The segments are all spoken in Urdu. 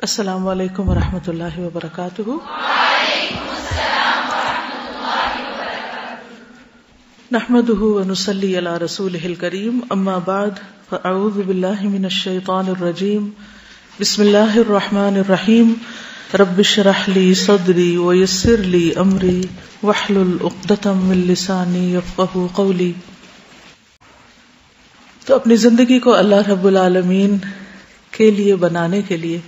السلام علیکم ورحمۃ اللہ وبرکاتہ۔ وعلیکم السلام ورحمۃ اللہ وبرکاتہ۔ نحمده ونصلی علی رسولہ الکریم، اما بعد فاعوذ باللہ من الشیطان الرجیم، بسم اللہ الرحمن الرحیم، رب اشرح لی صدری ویسر لی امری واحلل عقدۃ من لسانی یفقہوا قولی۔ تو اپنی زندگی کو اللہ رب العالمین کے لیے بنانے کے لیے،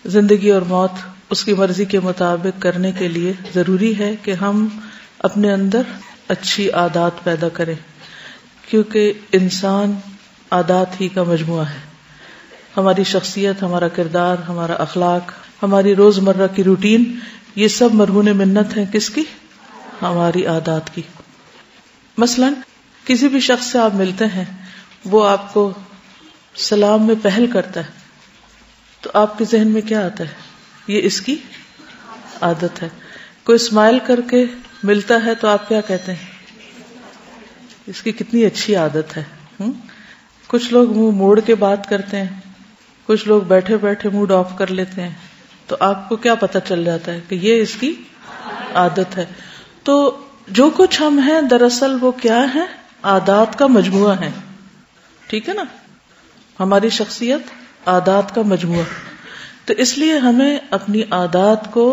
زندگی اور موت اس کی مرضی کے مطابق کرنے کے لیے ضروری ہے کہ ہم اپنے اندر اچھی عادات پیدا کریں، کیونکہ انسان عادات ہی کا مجموعہ ہے۔ ہماری شخصیت، ہمارا کردار، ہمارا اخلاق، ہماری روزمرہ کی روٹین، یہ سب مرہون منت ہیں کس کی؟ ہماری عادات کی۔ مثلا کسی بھی شخص سے آپ ملتے ہیں، وہ آپ کو سلام میں پہل کرتا ہے، تو آپ کے ذہن میں کیا آتا ہے؟ یہ اس کی عادت ہے۔ کوئی اسمائل کر کے ملتا ہے تو آپ کیا کہتے ہیں؟ اس کی کتنی اچھی عادت ہے۔ کچھ لوگ منہ موڑ کے بات کرتے ہیں، کچھ لوگ بیٹھے بیٹھے موڈ آف کر لیتے ہیں، تو آپ کو کیا پتہ چل جاتا ہے کہ یہ اس کی عادت ہے۔ تو جو کچھ ہم ہیں دراصل وہ کیا ہے؟ عادات کا مجموعہ ہے، ٹھیک ہے نا؟ ہماری شخصیت عادات کا مجموعہ۔ تو اس لیے ہمیں اپنی عادات کو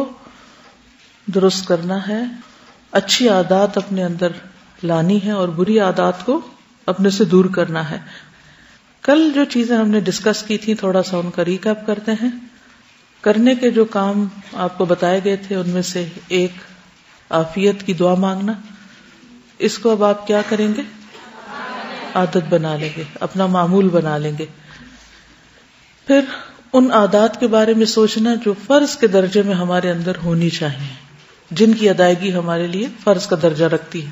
درست کرنا ہے، اچھی عادات اپنے اندر لانی ہے اور بری عادات کو اپنے سے دور کرنا ہے۔ کل جو چیزیں ہم نے ڈسکس کی تھی، تھوڑا سا ان کا ریکیپ کرتے ہیں۔ کرنے کے جو کام آپ کو بتائے گئے تھے ان میں سے ایک عافیت کی دعا مانگنا، اس کو اب آپ کیا کریں گے؟ عادت بنا لیں گے، اپنا معمول بنا لیں گے۔ پھر ان عادات کے بارے میں سوچنا جو فرض کے درجے میں ہمارے اندر ہونی چاہیے، جن کی ادائیگی ہمارے لیے فرض کا درجہ رکھتی ہے،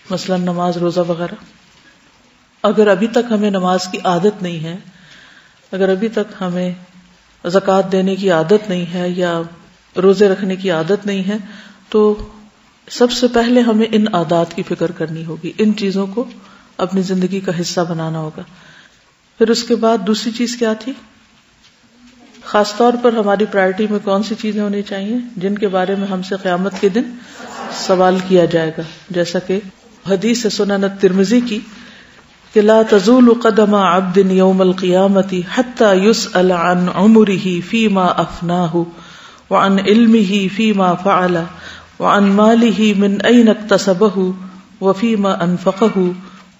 مثلا نماز، روزہ وغیرہ۔ اگر ابھی تک ہمیں نماز کی عادت نہیں ہے، اگر ابھی تک ہمیں زکوٰۃ دینے کی عادت نہیں ہے یا روزے رکھنے کی عادت نہیں ہے، تو سب سے پہلے ہمیں ان عادات کی فکر کرنی ہوگی، ان چیزوں کو اپنی زندگی کا حصہ بنانا ہوگا۔ پھر اس کے بعد دوسری چیز کیا تھی؟ خاص طور پر ہماری پرائرٹی میں کون سی چیزیں ہونی چاہیے جن کے بارے میں ہم سے قیامت کے دن سوال کیا جائے گا، جیسا کہ حدیث سنن الترمذی کی کہ لا تزول قدم عبد یوم القیامت حتی یسأل عن عمره فیما افناہ وعن علمہ فیما فعل وعن مالہ من این اکتسبہ وفیما انفقہ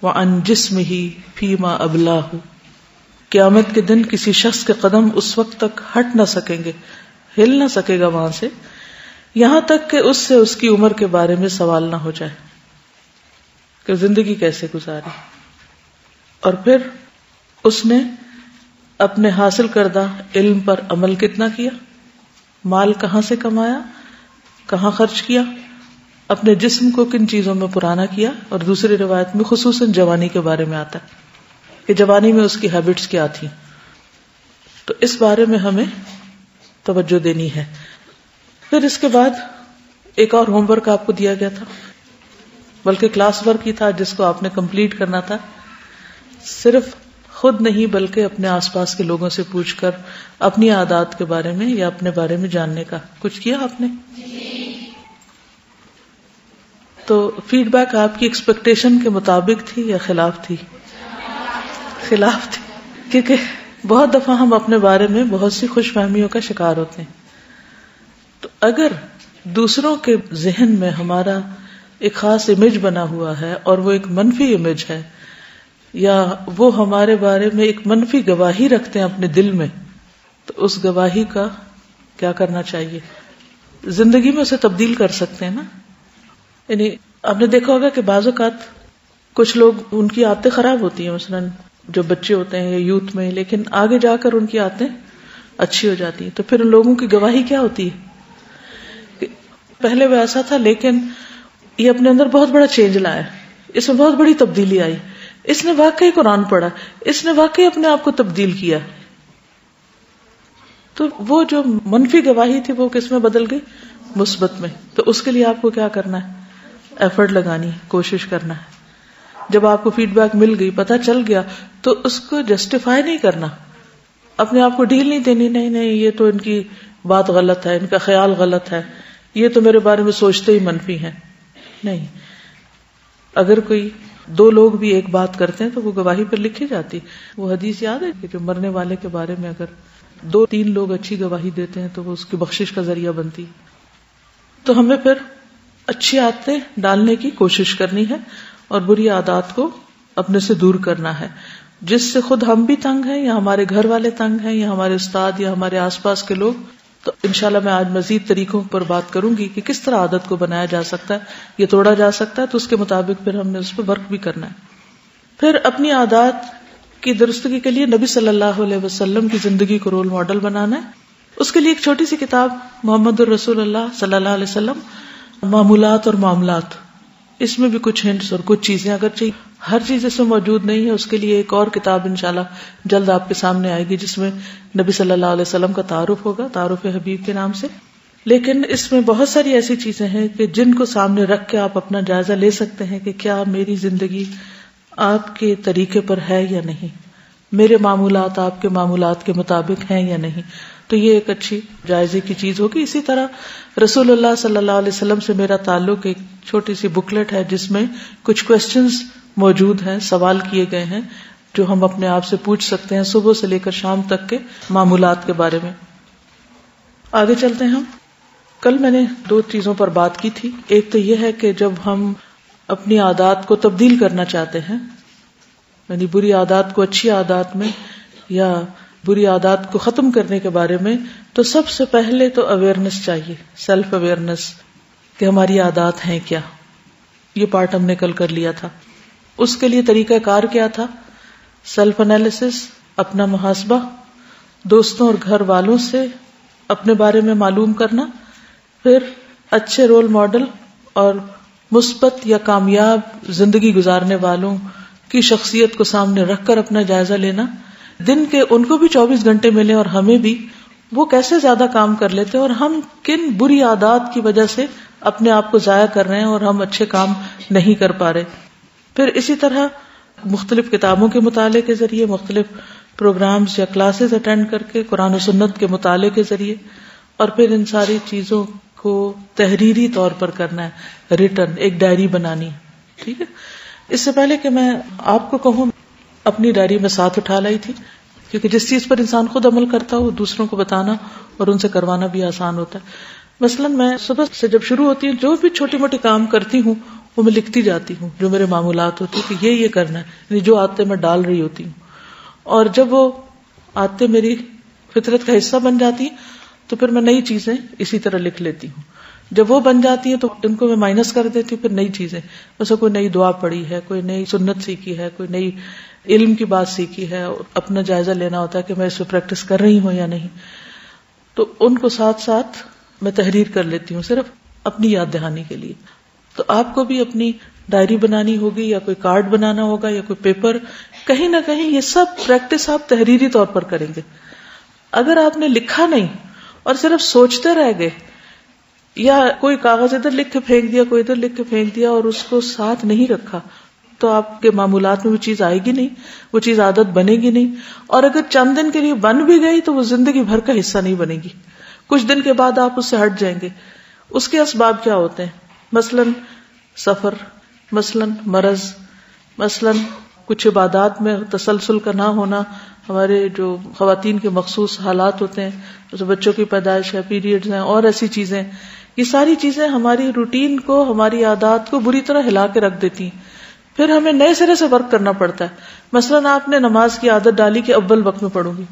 وعن جسمہ فیما ابلاہ۔ قیامت کے دن کسی شخص کے قدم اس وقت تک ہٹ نہ سکیں گے، ہل نہ سکے گا وہاں سے، یہاں تک کہ اس سے اس کی عمر کے بارے میں سوال نہ ہو جائے کہ زندگی کیسے گزاری، اور پھر اس نے اپنے حاصل کردہ علم پر عمل کتنا کیا، مال کہاں سے کمایا، کہاں خرچ کیا، اپنے جسم کو کن چیزوں میں پرانا کیا، اور دوسری روایت میں خصوصاً جوانی کے بارے میں آتا ہے کہ جوانی میں اس کی ہیبٹس کیا تھی۔ تو اس بارے میں ہمیں توجہ دینی ہے۔ پھر اس کے بعد ایک اور ہوم ورک آپ کو دیا گیا تھا، بلکہ کلاس ورک ہی تھا جس کو آپ نے کمپلیٹ کرنا تھا۔ صرف خود نہیں بلکہ اپنے آس پاس کے لوگوں سے پوچھ کر اپنی عادات کے بارے میں یا اپنے بارے میں جاننے کا۔ کچھ کیا آپ نے؟ تو فیڈ بیک آپ کی ایکسپیکٹیشن کے مطابق تھی یا خلاف تھی؟ خلاف تھی، کیونکہ بہت دفعہ ہم اپنے بارے میں بہت سی خوش فہمیوں کا شکار ہوتے ہیں۔ تو اگر دوسروں کے ذہن میں ہمارا ایک خاص امیج بنا ہوا ہے اور وہ ایک منفی امیج ہے، یا وہ ہمارے بارے میں ایک منفی گواہی رکھتے ہیں اپنے دل میں، تو اس گواہی کا کیا کرنا چاہیے؟ زندگی میں اسے تبدیل کر سکتے ہیں نا۔ یعنی آپ نے دیکھا ہوگا کہ بعض اوقات کچھ لوگ ان کی عادتیں خراب ہوتی ہیں، مثلاً جو بچے ہوتے ہیں یا یوتھ میں، لیکن آگے جا کر ان کی عادتیں اچھی ہو جاتی ہیں، تو پھر ان لوگوں کی گواہی کیا ہوتی ہے کہ پہلے وہ ایسا تھا لیکن یہ اپنے اندر بہت بڑا چینج لایا، اس میں بہت بڑی تبدیلی آئی، اس نے واقعی قرآن پڑھا، اس نے واقعی اپنے آپ کو تبدیل کیا۔ تو وہ جو منفی گواہی تھی وہ کس میں بدل گئی؟ مثبت میں۔ تو اس کے لیے آپ کو کیا کرنا ہے؟ ایفرٹ لگانی ہے، کوشش کرنا ہے۔ جب آپ کو فیڈ بیک مل گئی، پتہ چل گیا، تو اس کو جسٹیفائی نہیں کرنا اپنے آپ کو ڈھیل نہیں دینی، نہیں یہ تو ان کی بات غلط ہے، ان کا خیال غلط ہے، یہ تو میرے بارے میں سوچتے ہی منفی ہیں. نہیں، اگر کوئی دو لوگ بھی ایک بات کرتے ہیں تو وہ گواہی پر لکھی جاتی. وہ حدیث یاد ہے کہ جو مرنے والے کے بارے میں اگر 2-3 لوگ اچھی گواہی دیتے ہیں تو وہ اس کی بخشش کا ذریعہ بنتی. تو ہمیں پھر اچھی عادتیں ڈالنے کی کوشش کرنی ہے اور بری عادات کو اپنے سے دور کرنا ہے، جس سے خود ہم بھی تنگ ہیں یا ہمارے گھر والے تنگ ہیں یا ہمارے استاد یا ہمارے آس پاس کے لوگ. تو انشاءاللہ میں آج مزید طریقوں پر بات کروں گی کہ کس طرح عادت کو بنایا جا سکتا ہے، یہ توڑا جا سکتا ہے، تو اس کے مطابق پھر ہم نے اس پہ ورک بھی کرنا ہے. پھر اپنی عادات کی درستگی کے لیے نبی صلی اللہ علیہ وسلم کی زندگی کو رول ماڈل بنانا ہے. اس کے لیے ایک چھوٹی سی کتاب محمد الرسول اللہ صلی اللہ علیہ وسلم معمولات اور معاملات، اس میں بھی کچھ ہنٹس اور کچھ چیزیں، اگرچہ ہر چیز اس میں موجود نہیں ہے، اس کے لیے ایک اور کتاب انشاءاللہ جلد آپ کے سامنے آئے گی جس میں نبی صلی اللہ علیہ وسلم کا تعارف ہوگا، تعارف حبیب کے نام سے. لیکن اس میں بہت ساری ایسی چیزیں ہیں کہ جن کو سامنے رکھ کے آپ اپنا جائزہ لے سکتے ہیں کہ کیا میری زندگی آپ کے طریقے پر ہے یا نہیں، میرے معمولات آپ کے معمولات کے مطابق ہیں یا نہیں. تو یہ ایک اچھی جائزے کی چیز ہوگی. اسی طرح رسول اللہ صلی اللہ علیہ وسلم سے میرا تعلق ایک چھوٹی سی بکلیٹ ہے جس میں کچھ کوسچنز موجود ہیں، سوال کیے گئے ہیں جو ہم اپنے آپ سے پوچھ سکتے ہیں صبح سے لے کر شام تک کے معمولات کے بارے میں. آگے چلتے ہیں. ہم کل میں نے 2 چیزوں پر بات کی تھی. ایک تو یہ ہے کہ جب ہم اپنی عادات کو تبدیل کرنا چاہتے ہیں، یعنی بری عادات کو اچھی عادات میں یا بری عادات کو ختم کرنے کے بارے میں، تو سب سے پہلے تو اویئرنس چاہیے، سیلف اویئرنس کہ ہماری عادات ہیں کیا. یہ پارٹ ہم نے کل کر لیا تھا. اس کے لیے طریقہ کار کیا تھا؟ سیلف انالیسس، اپنا محاسبہ، دوستوں اور گھر والوں سے اپنے بارے میں معلوم کرنا، پھر اچھے رول ماڈل اور مثبت یا کامیاب زندگی گزارنے والوں کی شخصیت کو سامنے رکھ کر اپنا جائزہ لینا. دن کے ان کو بھی 24 گھنٹے ملے اور ہمیں بھی، وہ کیسے زیادہ کام کر لیتے اور ہم کن بری عادات کی وجہ سے اپنے آپ کو ضائع کر رہے ہیں اور ہم اچھے کام نہیں کر پا رہے. پھر اسی طرح مختلف کتابوں کے مطالعے کے ذریعے، مختلف پروگرامز یا کلاسز اٹینڈ کر کے، قرآن و سنت کے مطالعے کے ذریعے، اور پھر ان ساری چیزوں کو تحریری طور پر کرنا ہے، ریٹن، ایک ڈائری بنانی ہے. ٹھیک ہے. اس سے پہلے کہ میں آپ کو کہوں، اپنی ڈائری میں ساتھ اٹھا لائی تھی، کیونکہ جس چیز پر انسان خود عمل کرتا ہو دوسروں کو بتانا اور ان سے کروانا بھی آسان ہوتا ہے. مثلا میں صبح سے جب شروع ہوتی ہوں، جو بھی چھوٹی موٹی کام کرتی ہوں وہ میں لکھتی جاتی ہوں، جو میرے معمولات ہوتی ہیں کہ یہ کرنا ہے، یعنی جو عادتیں میں ڈال رہی ہوتی ہوں. اور جب وہ عادتیں میری فطرت کا حصہ بن جاتی ہیں تو پھر میں نئی چیزیں اسی طرح لکھ لیتی ہوں. جب وہ بن جاتی ہیں تو ان کو میں مائنس کر دیتی ہوں. پھر نئی چیزیں، جیسے کوئی نئی دعا پڑھی ہے، کوئی نئی سنت سیکھی ہے، کوئی نئی علم کی بات سیکھی ہے، اپنا جائزہ لینا ہوتا ہے کہ میں اس پہ پریکٹس کر رہی ہوں یا نہیں. تو ان کو ساتھ ساتھ میں تحریر کر لیتی ہوں، صرف اپنی یاد دہانی کے لیے. تو آپ کو بھی اپنی ڈائری بنانی ہوگی یا کوئی کارڈ بنانا ہوگا یا کوئی پیپر، کہیں نہ کہیں یہ سب پریکٹس آپ تحریری طور پر کریں گے. اگر آپ نے لکھا نہیں اور صرف سوچتے رہ گئے، یا کوئی کاغذ ادھر لکھ کے پھینک دیا، کوئی ادھر لکھ کے پھینک دیا اور اس کو ساتھ نہیں رکھا، تو آپ کے معمولات میں وہ چیز آئے گی نہیں، وہ چیز عادت بنے گی نہیں. اور اگر چند دن کے لیے بن بھی گئی تو وہ زندگی بھر کا حصہ نہیں بنے گی. کچھ دن کے بعد آپ اس سے ہٹ جائیں گے. اس کے اسباب کیا ہوتے ہیں؟ مثلاً سفر، مثلاً مرض، مثلاً کچھ عبادات میں تسلسل کا نہ ہونا، ہمارے جو خواتین کے مخصوص حالات ہوتے ہیں، جیسے بچوں کی پیدائش ہے، پیریڈز ہیں، اور ایسی چیزیں. یہ ساری چیزیں ہماری روٹین کو، ہماری عادات کو بری طرح ہلا کے رکھ دیتی ہیں. پھر ہمیں نئے سرے سے ورک کرنا پڑتا ہے. مثلاً آپ نے نماز کی عادت ڈالی کہ اول وقت میں پڑھوں گی،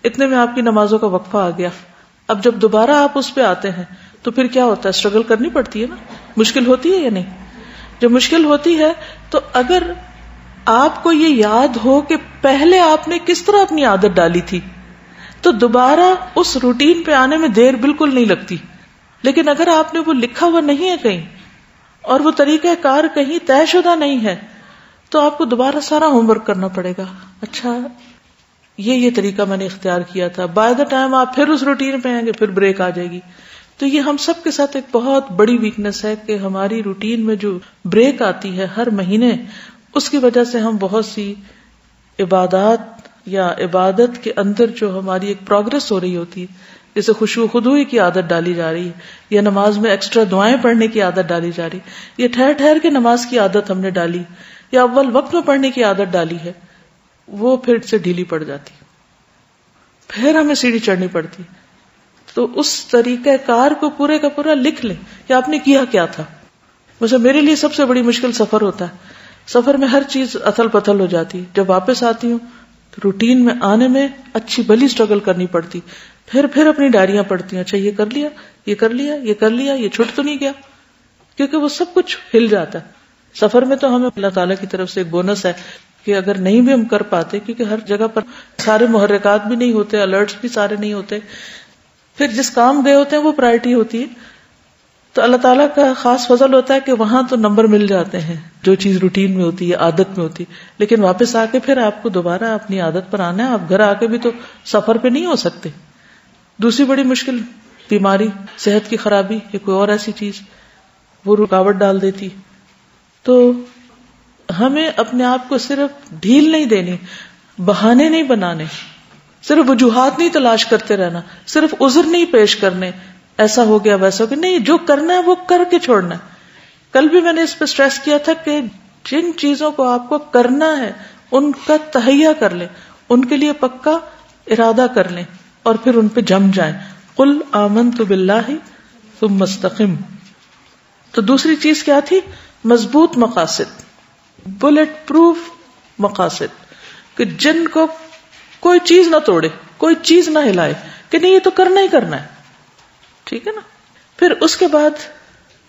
اتنے میں آپ کی نمازوں کا وقفہ آ گیا. اب جب دوبارہ آپ اس پہ آتے ہیں تو پھر کیا ہوتا ہے؟ اسٹرگل کرنی پڑتی ہے نا. مشکل ہوتی ہے یا نہیں؟ جب مشکل ہوتی ہے تو اگر آپ کو یہ یاد ہو کہ پہلے آپ نے کس طرح اپنی عادت ڈالی تھی تو دوبارہ اس روٹین پہ آنے میں دیر بالکل نہیں لگتی. لیکن اگر آپ نے وہ لکھا ہوا نہیں ہے کہیں اور وہ طریقہ کار کہیں طے شدہ نہیں ہے تو آپ کو دوبارہ سارا ہوم ورک کرنا پڑے گا. اچھا یہ طریقہ میں نے اختیار کیا تھا. بائی دا ٹائم آپ پھر اس روٹین پہ آئیں گے پھر بریک آ جائے گی. تو یہ ہم سب کے ساتھ ایک بہت بڑی ویکنس ہے کہ ہماری روٹین میں جو بریک آتی ہے ہر مہینے، اس کی وجہ سے ہم بہت سی عبادات یا عبادت کے اندر جو ہماری ایک پروگرس ہو رہی ہوتی ہے، جیسے خشوع خضوع کی عادت ڈالی جا رہی ہے، یا نماز میں ایکسٹرا دعائیں پڑھنے کی عادت ڈالی جا رہی ہے، یا ٹھہر ٹھہر کے نماز کی عادت ہم نے ڈالی، یا اول وقت میں پڑھنے کی عادت ڈالی ہے، وہ پھر سے ڈھیلی پڑ جاتی، پھر ہمیں سیڑھی چڑھنی پڑتی. تو اس طریقہ کار کو پورے کا پورا لکھ لیں کہ آپ نے کیا کیا تھا. ویسے میرے لیے سب سے بڑی مشکل سفر ہوتا ہے. سفر میں ہر چیز اتھل پتھل ہو جاتی. جب واپس آتی ہوں تو روٹین میں آنے میں اچھی بھلی اسٹرگل کرنی پڑتی. پھر اپنی ڈائریاں پڑھتی ہیں، اچھا یہ کر لیا، یہ کر لیا، یہ کر لیا، یہ چھوٹ تو نہیں گیا، کیونکہ وہ سب کچھ ہل جاتا ہے. سفر میں تو ہمیں اللہ تعالیٰ کی طرف سے ایک بونس ہے کہ اگر نہیں بھی ہم کر پاتے، کیونکہ ہر جگہ پر سارے محرکات بھی نہیں ہوتے، الرٹس بھی سارے نہیں ہوتے، پھر جس کام گئے ہوتے ہیں وہ پرائرٹی ہوتی ہے، تو اللہ تعالیٰ کا خاص فضل ہوتا ہے کہ وہاں تو نمبر مل جاتے ہیں جو چیز روٹین میں ہوتی ہے، عادت میں ہوتی ہے. لیکن واپس آ کے پھر آپ کو دوبارہ اپنی عادت پر آنا ہے. آپ گھر آ کے بھی تو سفر پہ نہیں ہو سکتے. دوسری بڑی مشکل بیماری، صحت کی خرابی یا کوئی اور ایسی چیز، وہ رکاوٹ ڈال دیتی. تو ہمیں اپنے آپ کو صرف ڈھیل نہیں دینی، بہانے نہیں بنانے، صرف وجوہات نہیں تلاش کرتے رہنا، صرف عذر نہیں پیش کرنے، ایسا ہو گیا ویسا ہو گیا. نہیں، جو کرنا ہے وہ کر کے چھوڑنا ہے. کل بھی میں نے اس پہ سٹریس کیا تھا کہ جن چیزوں کو آپ کو کرنا ہے ان کا تہیہ کر لیں، ان کے لیے پکا ارادہ کر لیں اور پھر ان پہ جم جائیں. قل آمنت باللہ ثم استقم. تو دوسری چیز کیا تھی؟ مضبوط مقاصد، بلٹ پروف مقاصد، کہ جن کو کوئی چیز نہ توڑے، کوئی چیز نہ ہلائے، کہ نہیں یہ تو کرنا ہی کرنا ہے. ٹھیک ہے نا. پھر اس کے بعد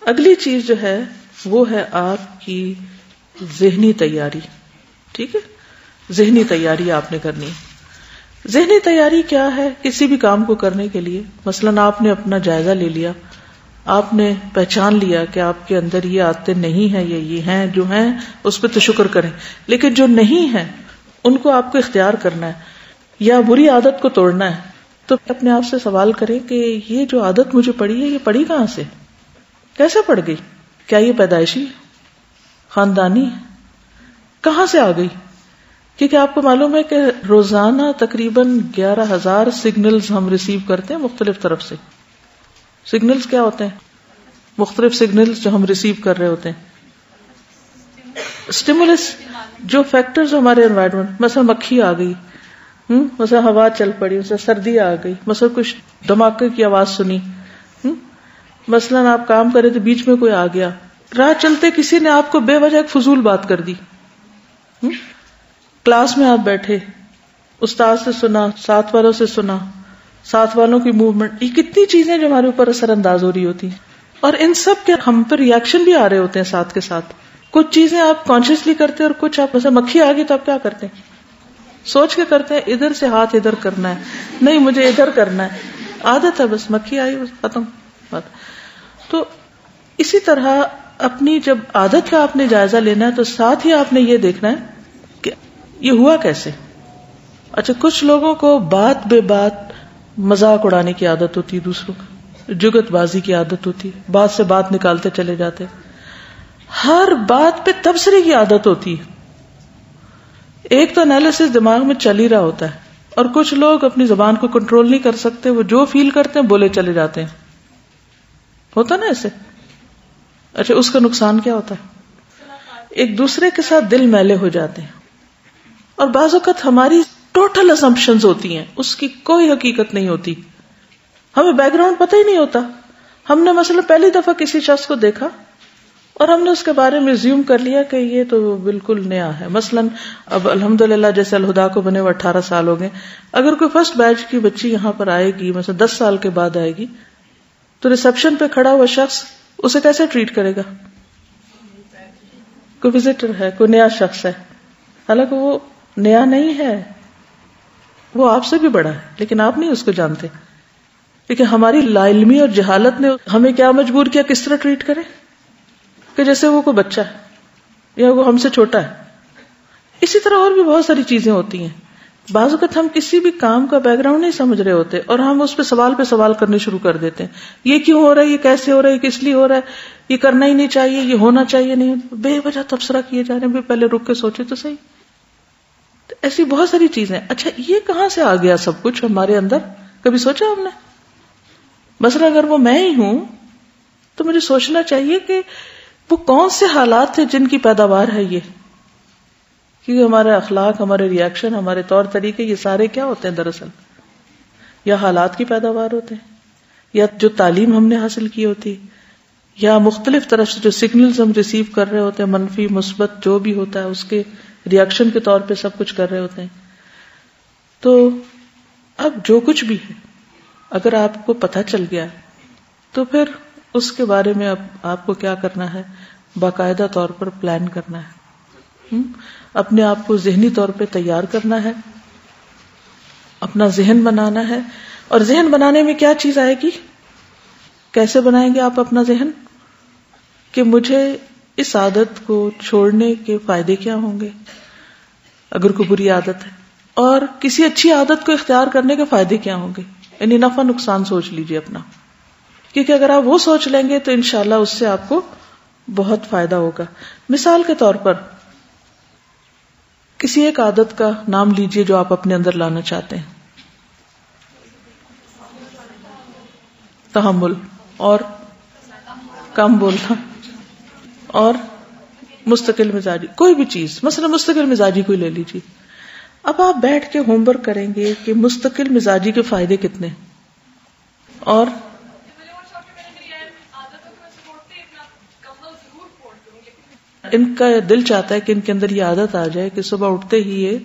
اگلی چیز جو ہے وہ ہے آپ کی ذہنی تیاری. ٹھیک ہے، ذہنی تیاری آپ نے کرنی ہے. ذہنی تیاری کیا ہے؟ کسی بھی کام کو کرنے کے لیے مثلاً آپ نے اپنا جائزہ لے لیا، آپ نے پہچان لیا کہ آپ کے اندر یہ عادتیں نہیں ہیں، یہ ہیں، جو ہیں اس پہ تو شکر کریں، لیکن جو نہیں ہیں ان کو آپ کو اختیار کرنا ہے یا بری عادت کو توڑنا ہے. تو اپنے آپ سے سوال کریں کہ یہ جو عادت مجھے پڑی ہے یہ پڑی کہاں سے، کیسے پڑ گئی؟ کیا یہ پیدائشی، خاندانی، کہاں سے آ گئی؟ کیونکہ آپ کو معلوم ہے کہ روزانہ تقریباً 11,000 سگنلز ہم ریسیو کرتے ہیں مختلف طرف سے. سگنلز کیا ہوتے ہیں؟ مختلف سگنلز جو ہم ریسیو کر رہے ہوتے ہیں. اسٹیمولس، جو فیکٹرز ہمارے انوائرمنٹ، مثلا مکھی آ گئی، مثلا ہوا چل پڑی، مثلا سردی آ گئی، مثلا کچھ دھماکے کی آواز سنی، مثلا آپ کام کرے تو بیچ میں کوئی آ گیا، راہ چلتے کسی نے آپ کو بے وجہ ایک فضول بات کر دی، کلاس میں آپ بیٹھے، استاد سے سنا، ساتھ والوں سے سنا، ساتھ والوں کی موومنٹ، یہ کتنی چیزیں جو ہمارے اوپر اثر انداز ہو رہی ہوتی ہیں، اور ان سب کے ہم پر ریئیکشن بھی آ رہے ہوتے ہیں ساتھ کے ساتھ. کچھ چیزیں آپ کانشیسلی کرتے ہیں اور کچھ آپ، مثلا مکھی آ گئی تو آپ کیا کرتے ہیں؟ سوچ کے کرتے ہیں، ادھر سے ہاتھ ادھر کرنا ہے، نہیں مجھے ادھر کرنا ہے، عادت ہے، بس مکھی آئی بس ختم بات. تو اسی طرح اپنی جب عادت کا آپ نے جائزہ لینا ہے تو ساتھ ہی آپ نے یہ دیکھنا ہے کہ یہ ہوا کیسے. اچھا، کچھ لوگوں کو بات بے بات مذاق اڑانے کی عادت ہوتی ہے، دوسروں کا جگت بازی کی عادت ہوتی ہے، بات سے بات نکالتے چلے جاتے، ہر بات پہ تبصرے کی عادت ہوتی ہے. ایک تو انالیسس دماغ میں چل ہی رہا ہوتا ہے، اور کچھ لوگ اپنی زبان کو کنٹرول نہیں کر سکتے، وہ جو فیل کرتے ہیں بولے چلے جاتے ہیں. ہوتا نا ایسے. اچھا، اس کا نقصان کیا ہوتا ہے؟ ایک دوسرے کے ساتھ دل میلے ہو جاتے ہیں، اور بعض اوقات ہماری ٹوٹل اسمپشنز ہوتی ہیں، اس کی کوئی حقیقت نہیں ہوتی، ہمیں بیک گراؤنڈ پتہ ہی نہیں ہوتا. ہم نے مثلا پہلی دفعہ کسی شخص کو دیکھا اور ہم نے اس کے بارے میں زیوم کر لیا کہ یہ تو بالکل نیا ہے. مثلا اب الحمدللہ جیسے الہدا کو بنے ہوئے 18 سال ہو گئے، اگر کوئی فرسٹ بیچ کی بچی یہاں پر آئے گی، مثلا 10 سال کے بعد آئے گی، تو ریسپشن پہ کھڑا ہوا شخص اسے کیسے ٹریٹ کرے گا؟ کوئی وزٹر ہے، کوئی نیا شخص ہے، حالانکہ وہ نیا نہیں ہے، وہ آپ سے بھی بڑا ہے، لیکن آپ نہیں اس کو جانتے. لیکن ہماری لا علمی اور جہالت نے ہمیں کیا مجبور کیا، کس طرح ٹریٹ کرے کہ جیسے وہ کوئی بچہ ہے یا وہ ہم سے چھوٹا ہے. اسی طرح اور بھی بہت ساری چیزیں ہوتی ہیں. بعض اوقات ہم کسی بھی کام کا بیک گراؤنڈ نہیں سمجھ رہے ہوتے اور ہم اس پہ سوال کرنے شروع کر دیتے ہیں. یہ کیوں ہو رہا ہے، یہ کیسے ہو رہا ہے، یہ کس لیے ہو رہا ہے، یہ کرنا ہی نہیں چاہیے، یہ ہونا چاہیے نہیں، بے وجہ تبصرہ کیے جا رہے ہیں. پہلے رک کے سوچے تو صحیح. ایسی بہت ساری چیزیں. اچھا یہ کہاں سے آ گیا سب کچھ ہمارے اندر؟ کبھی سوچا ہم نے؟ مثلا اگر وہ میں ہی ہوں تو مجھے سوچنا چاہیے کہ وہ کون سے حالات تھے جن کی پیداوار ہے یہ. کیونکہ ہمارے اخلاق، ہمارے ریاکشن، ہمارے طور طریقے، یہ سارے کیا ہوتے ہیں دراصل؟ یا حالات کی پیداوار ہوتے ہیں، یا جو تعلیم ہم نے حاصل کی ہوتی، یا مختلف طرف سے جو سگنلز ہم ریسیو کر رہے ہوتے ہیں، منفی مثبت جو بھی ہوتا ہے اس کے ریاکشن کے طور پہ سب کچھ کر رہے ہوتے ہیں. تو اب جو کچھ بھی ہے اگر آپ کو پتہ چل گیا تو پھر اس کے بارے میں اب آپ کو کیا کرنا ہے؟ باقاعدہ طور پر پلان کرنا ہے، اپنے آپ کو ذہنی طور پہ تیار کرنا ہے، اپنا ذہن بنانا ہے. اور ذہن بنانے میں کیا چیز آئے گی؟ کیسے بنائیں گے آپ اپنا ذہن؟ کہ مجھے اس عادت کو چھوڑنے کے فائدے کیا ہوں گے اگر کوئی بری عادت ہے، اور کسی اچھی عادت کو اختیار کرنے کے فائدے کیا ہوں گے. یعنی نفع نقصان سوچ لیجئے اپنا، کیونکہ اگر آپ وہ سوچ لیں گے تو انشاءاللہ اس سے آپ کو بہت فائدہ ہوگا. مثال کے طور پر کسی ایک عادت کا نام لیجئے جو آپ اپنے اندر لانا چاہتے ہیں. تحمل، اور کم بولنا، اور مستقل مزاجی. کوئی بھی چیز، مثلا مستقل مزاجی کوئی لے لیجیے. اب آپ بیٹھ کے ہوم ورک کریں گے کہ مستقل مزاجی کے فائدے کتنے، اور ان کا دل چاہتا ہے کہ ان کے اندر یہ عادت آ جائے کہ صبح اٹھتے ہی یہ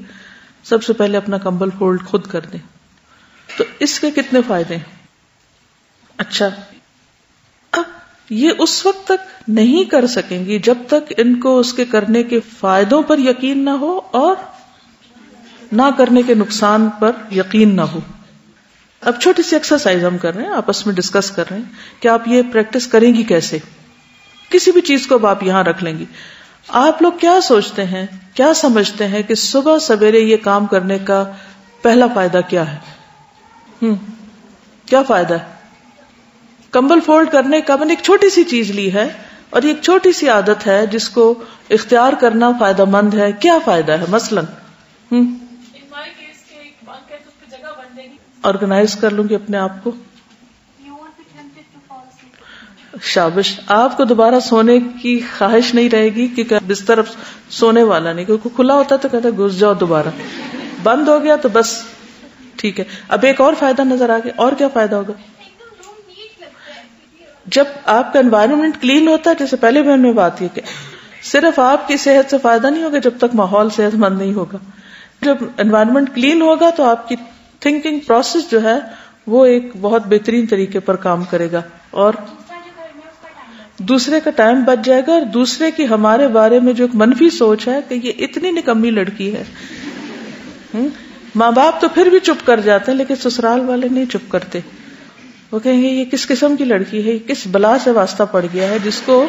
سب سے پہلے اپنا کمبل فولڈ خود کر دیں. تو اس کے کتنے فائدے ہیں؟ اچھا، اب یہ اس وقت تک نہیں کر سکیں گی جب تک ان کو اس کے کرنے کے فائدوں پر یقین نہ ہو اور نہ کرنے کے نقصان پر یقین نہ ہو. اب چھوٹی سی ایکسرسائز ہم کر رہے ہیں، آپس میں ڈسکس کر رہے ہیں کہ آپ یہ پریکٹس کریں گی کیسے. کسی بھی چیز کو اب آپ یہاں رکھ لیں گی. آپ لوگ کیا سوچتے ہیں، کیا سمجھتے ہیں کہ صبح سویرے یہ کام کرنے کا پہلا فائدہ کیا ہے؟ کیا فائدہ ہے؟ کمبل فولڈ کرنے کا میں نے ایک چھوٹی سی چیز لی ہے اور یہ ایک چھوٹی سی عادت ہے جس کو اختیار کرنا فائدہ مند ہے. کیا فائدہ ہے؟ مثلاً آرگنائز کر لوں گی اپنے آپ کو. شابش. آپ کو دوبارہ سونے کی خواہش نہیں رہے گی کیونکہ بستر اب سونے والا نہیں، کیونکہ کھلا ہوتا تو کہتا گھس جاؤ، دوبارہ بند ہو گیا تو بس ٹھیک ہے. اب ایک اور فائدہ نظر آ گیا. اور کیا فائدہ ہوگا؟ جب آپ کا انوائرمنٹ کلین ہوتا ہے، جیسے پہلے میں نے بات کی کہ صرف آپ کی صحت سے فائدہ نہیں ہوگا جب تک ماحول صحت مند نہیں ہوگا. جب انوائرمنٹ کلین ہوگا تو آپ کی تھنکنگ پروسیس جو ہے وہ ایک بہت بہترین طریقے پر کام کرے گا، اور دوسرے کا ٹائم بچ جائے گا. اور دوسرے کی ہمارے بارے میں جو ایک منفی سوچ ہے کہ یہ اتنی نکمی لڑکی ہے، ماں باپ تو پھر بھی چپ کر جاتے ہیں لیکن سسرال والے نہیں چپ کرتے. وہ کہیں گے یہ کس قسم کی لڑکی ہے، یہ کس بلا سے واسطہ پڑ گیا ہے جس کو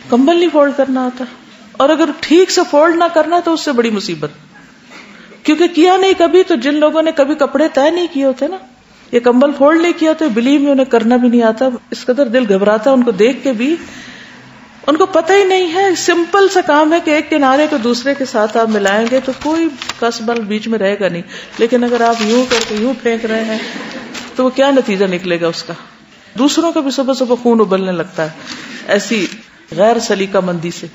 کمبل نہیں فولڈ کرنا آتا. اور اگر ٹھیک سے فولڈ نہ کرنا تو اس سے بڑی مصیبت، کیونکہ کیا نہیں کبھی. تو جن لوگوں نے کبھی کپڑے طے نہیں کیے ہوتے نا، یہ کمبل فولڈ نہیں کیا تو بلیو میں انہیں کرنا بھی نہیں آتا. اس قدر دل گھبراتا ہے ان کو دیکھ کے بھی. ان کو پتہ ہی نہیں ہے، سمپل سا کام ہے کہ ایک کنارے کو دوسرے کے ساتھ آپ ملائیں گے تو کوئی کس بل بیچ میں رہے گا نہیں. لیکن اگر آپ یوں کر کے یوں پھینک رہے ہیں تو وہ کیا نتیجہ نکلے گا اس کا؟ دوسروں کا بھی صبح صبح خون ابلنے لگتا ہے ایسی غیر سلیقہ مندی سے.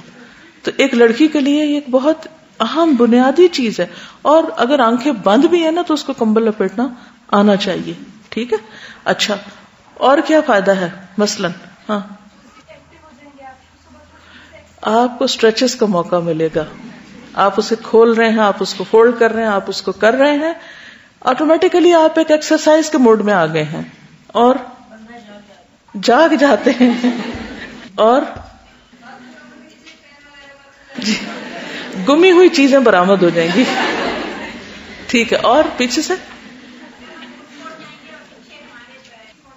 تو ایک لڑکی کے لیے یہ ایک بہت اہم بنیادی چیز ہے. اور اگر آنکھیں بند بھی ہیں نا تو اس کو کمبل لپیٹنا آنا چاہیے. ٹھیک ہے. اچھا، اور کیا فائدہ ہے؟ مثلاً آپ کو اسٹریچز کا موقع ملے گا. آپ اسے کھول رہے ہیں، آپ اس کو فولڈ کر رہے ہیں، آپ اس کو کر رہے ہیں، آٹومیٹیکلی آپ ایک ایکسرسائز کے موڈ میں آ گئے ہیں اور جاگ جاتے ہیں اور گمی ہوئی چیزیں برآمد ہو جائیں گی. ٹھیک ہے. اور پیچھے سے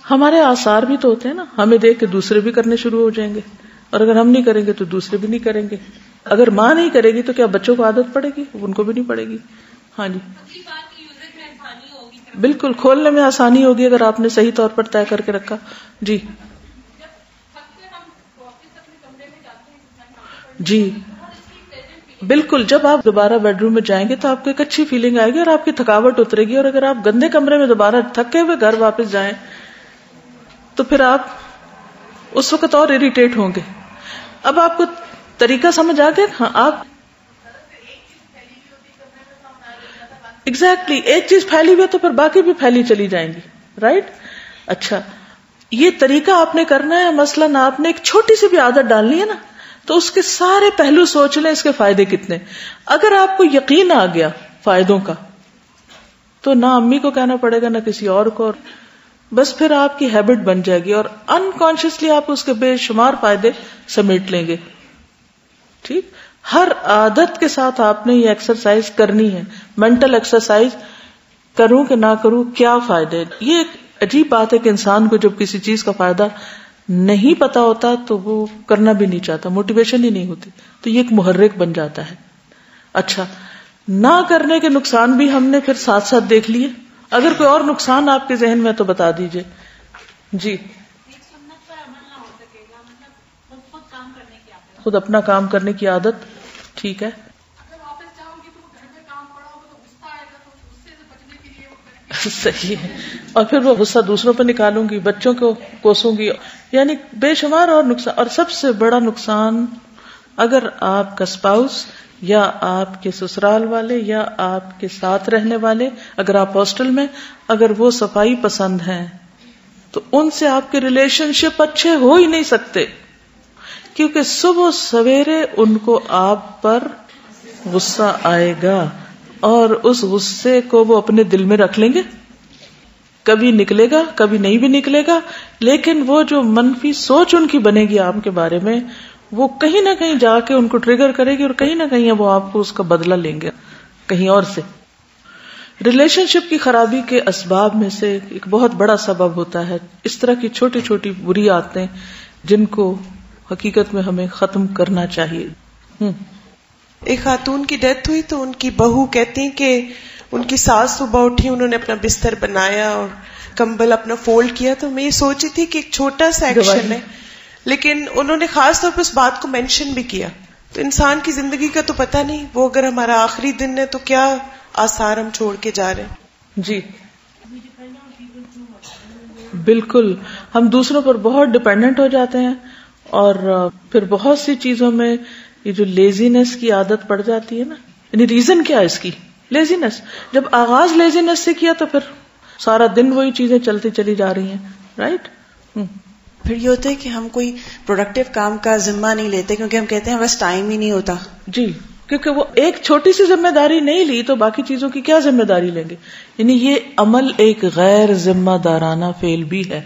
ہمارے آثار بھی تو ہوتے ہیں نا، ہمیں دیکھ کے دوسرے بھی کرنے شروع ہو جائیں گے، اور اگر ہم نہیں کریں گے تو دوسرے بھی نہیں کریں گے. اگر ماں نہیں کرے گی تو کیا بچوں کو عادت پڑے گی؟ ان کو بھی نہیں پڑے گی. ہاں جی بالکل، کھولنے میں آسانی ہوگی اگر آپ نے صحیح طور پر طے کر کے رکھا. جی جی بالکل جب آپ دوبارہ بیڈ روم میں جائیں گے تو آپ کو ایک اچھی فیلنگ آئے گی اور آپ کی تھکاوٹ اترے گی. اور اگر آپ گندے کمرے میں دوبارہ تھکے ہوئے گھر واپس جائیں تو پھر آپ اس وقت اور اریٹیٹ ہوں گے. اب آپ کو طریقہ سمجھ آ گیا. ہاں آپ ایگزیکٹلی ایک چیز پھیلی ہوئی تو پھر باقی بھی پھیلی چلی جائیں گی. رائٹ. اچھا یہ طریقہ آپ نے کرنا ہے. مثلاً آپ نے ایک چھوٹی سی بھی عادت ڈالنی ہے نا تو اس کے سارے پہلو سوچ لیں اس کے فائدے کتنے. اگر آپ کو یقین آ گیا فائدوں کا تو نہ امی کو کہنا پڑے گا نہ کسی اور کو, بس پھر آپ کی ہیبٹ بن جائے گی اور انکانشیسلی آپ اس کے بے شمار فائدے سمیٹ لیں گے. ٹھیک. ہر عادت کے ساتھ آپ نے یہ ایکسرسائز کرنی ہے. مینٹل ایکسرسائز کروں کہ نہ کروں, کیا فائدے. یہ ایک عجیب بات ہے کہ انسان کو جب کسی چیز کا فائدہ نہیں پتا ہوتا تو وہ کرنا بھی نہیں چاہتا, موٹیویشن ہی نہیں ہوتی, تو یہ ایک محرک بن جاتا ہے. اچھا نہ کرنے کے نقصان بھی ہم نے پھر ساتھ ساتھ دیکھ لیے. اگر کوئی اور نقصان آپ کے ذہن میں تو بتا دیجئے. جی. خود اپنا کام کرنے کی عادت. ٹھیک ہے. صحیح ہے. اور پھر وہ غصہ دوسروں پہ نکالوں گی, بچوں کو کوسوں گی, یعنی بے شمار اور نقصان. اور سب سے بڑا نقصان اگر آپ کا اسپاؤس یا آپ کے سسرال والے یا آپ کے ساتھ رہنے والے, اگر آپ ہاسٹل میں, اگر وہ صفائی پسند ہیں تو ان سے آپ کے ریلیشن شپ اچھے ہو ہی نہیں سکتے, کیونکہ صبح سویرے ان کو آپ پر غصہ آئے گا اور اس غصے کو وہ اپنے دل میں رکھ لیں گے. کبھی نکلے گا کبھی نہیں بھی نکلے گا, لیکن وہ جو منفی سوچ ان کی بنے گی آپ کے بارے میں وہ کہیں نہ کہیں جا کے ان کو ٹریگر کرے گی اور کہیں نہ کہیں وہ آپ کو اس کا بدلہ لیں گے کہیں اور سے. ریلیشن شپ کی خرابی کے اسباب میں سے ایک بہت بڑا سبب ہوتا ہے اس طرح کی چھوٹی چھوٹی بری عادتیں جن کو حقیقت میں ہمیں ختم کرنا چاہیے. ایک خاتون کی ڈیتھ ہوئی تو ان کی بہو کہتی ہیں کہ ان کی ساس صبح اٹھی, انہوں نے اپنا بستر بنایا اور کمبل اپنا فولڈ کیا, تو میں یہ سوچی تھی کہ ایک چھوٹا سا ایکشن ہے لیکن انہوں نے خاص طور پر اس بات کو مینشن بھی کیا. تو انسان کی زندگی کا تو پتہ نہیں, وہ اگر ہمارا آخری دن ہے تو کیا آثار ہم چھوڑ کے جا رہے ہیں. جی بالکل, ہم دوسروں پر بہت ڈپینڈنٹ ہو جاتے ہیں اور پھر بہت سی چیزوں میں یہ جو لیزینس کی عادت پڑ جاتی ہے نا. یعنی ریزن کیا ہے اس کی؟ لیزینس. جب آغاز لیزینس سے کیا تو پھر سارا دن وہی چیزیں چلتی چلی جا رہی ہیں. رائٹ. پھر یہ ہوتا ہے کہ ہم کوئی پروڈکٹیو کام کا ذمہ نہیں لیتے کیونکہ ہم کہتے ہیں بس ٹائم ہی نہیں ہوتا. جی, کیونکہ وہ ایک چھوٹی سی ذمہ داری نہیں لی تو باقی چیزوں کی کیا ذمہ داری لیں گے. یعنی یہ عمل ایک غیر ذمہ دارانہ فعل بھی ہے.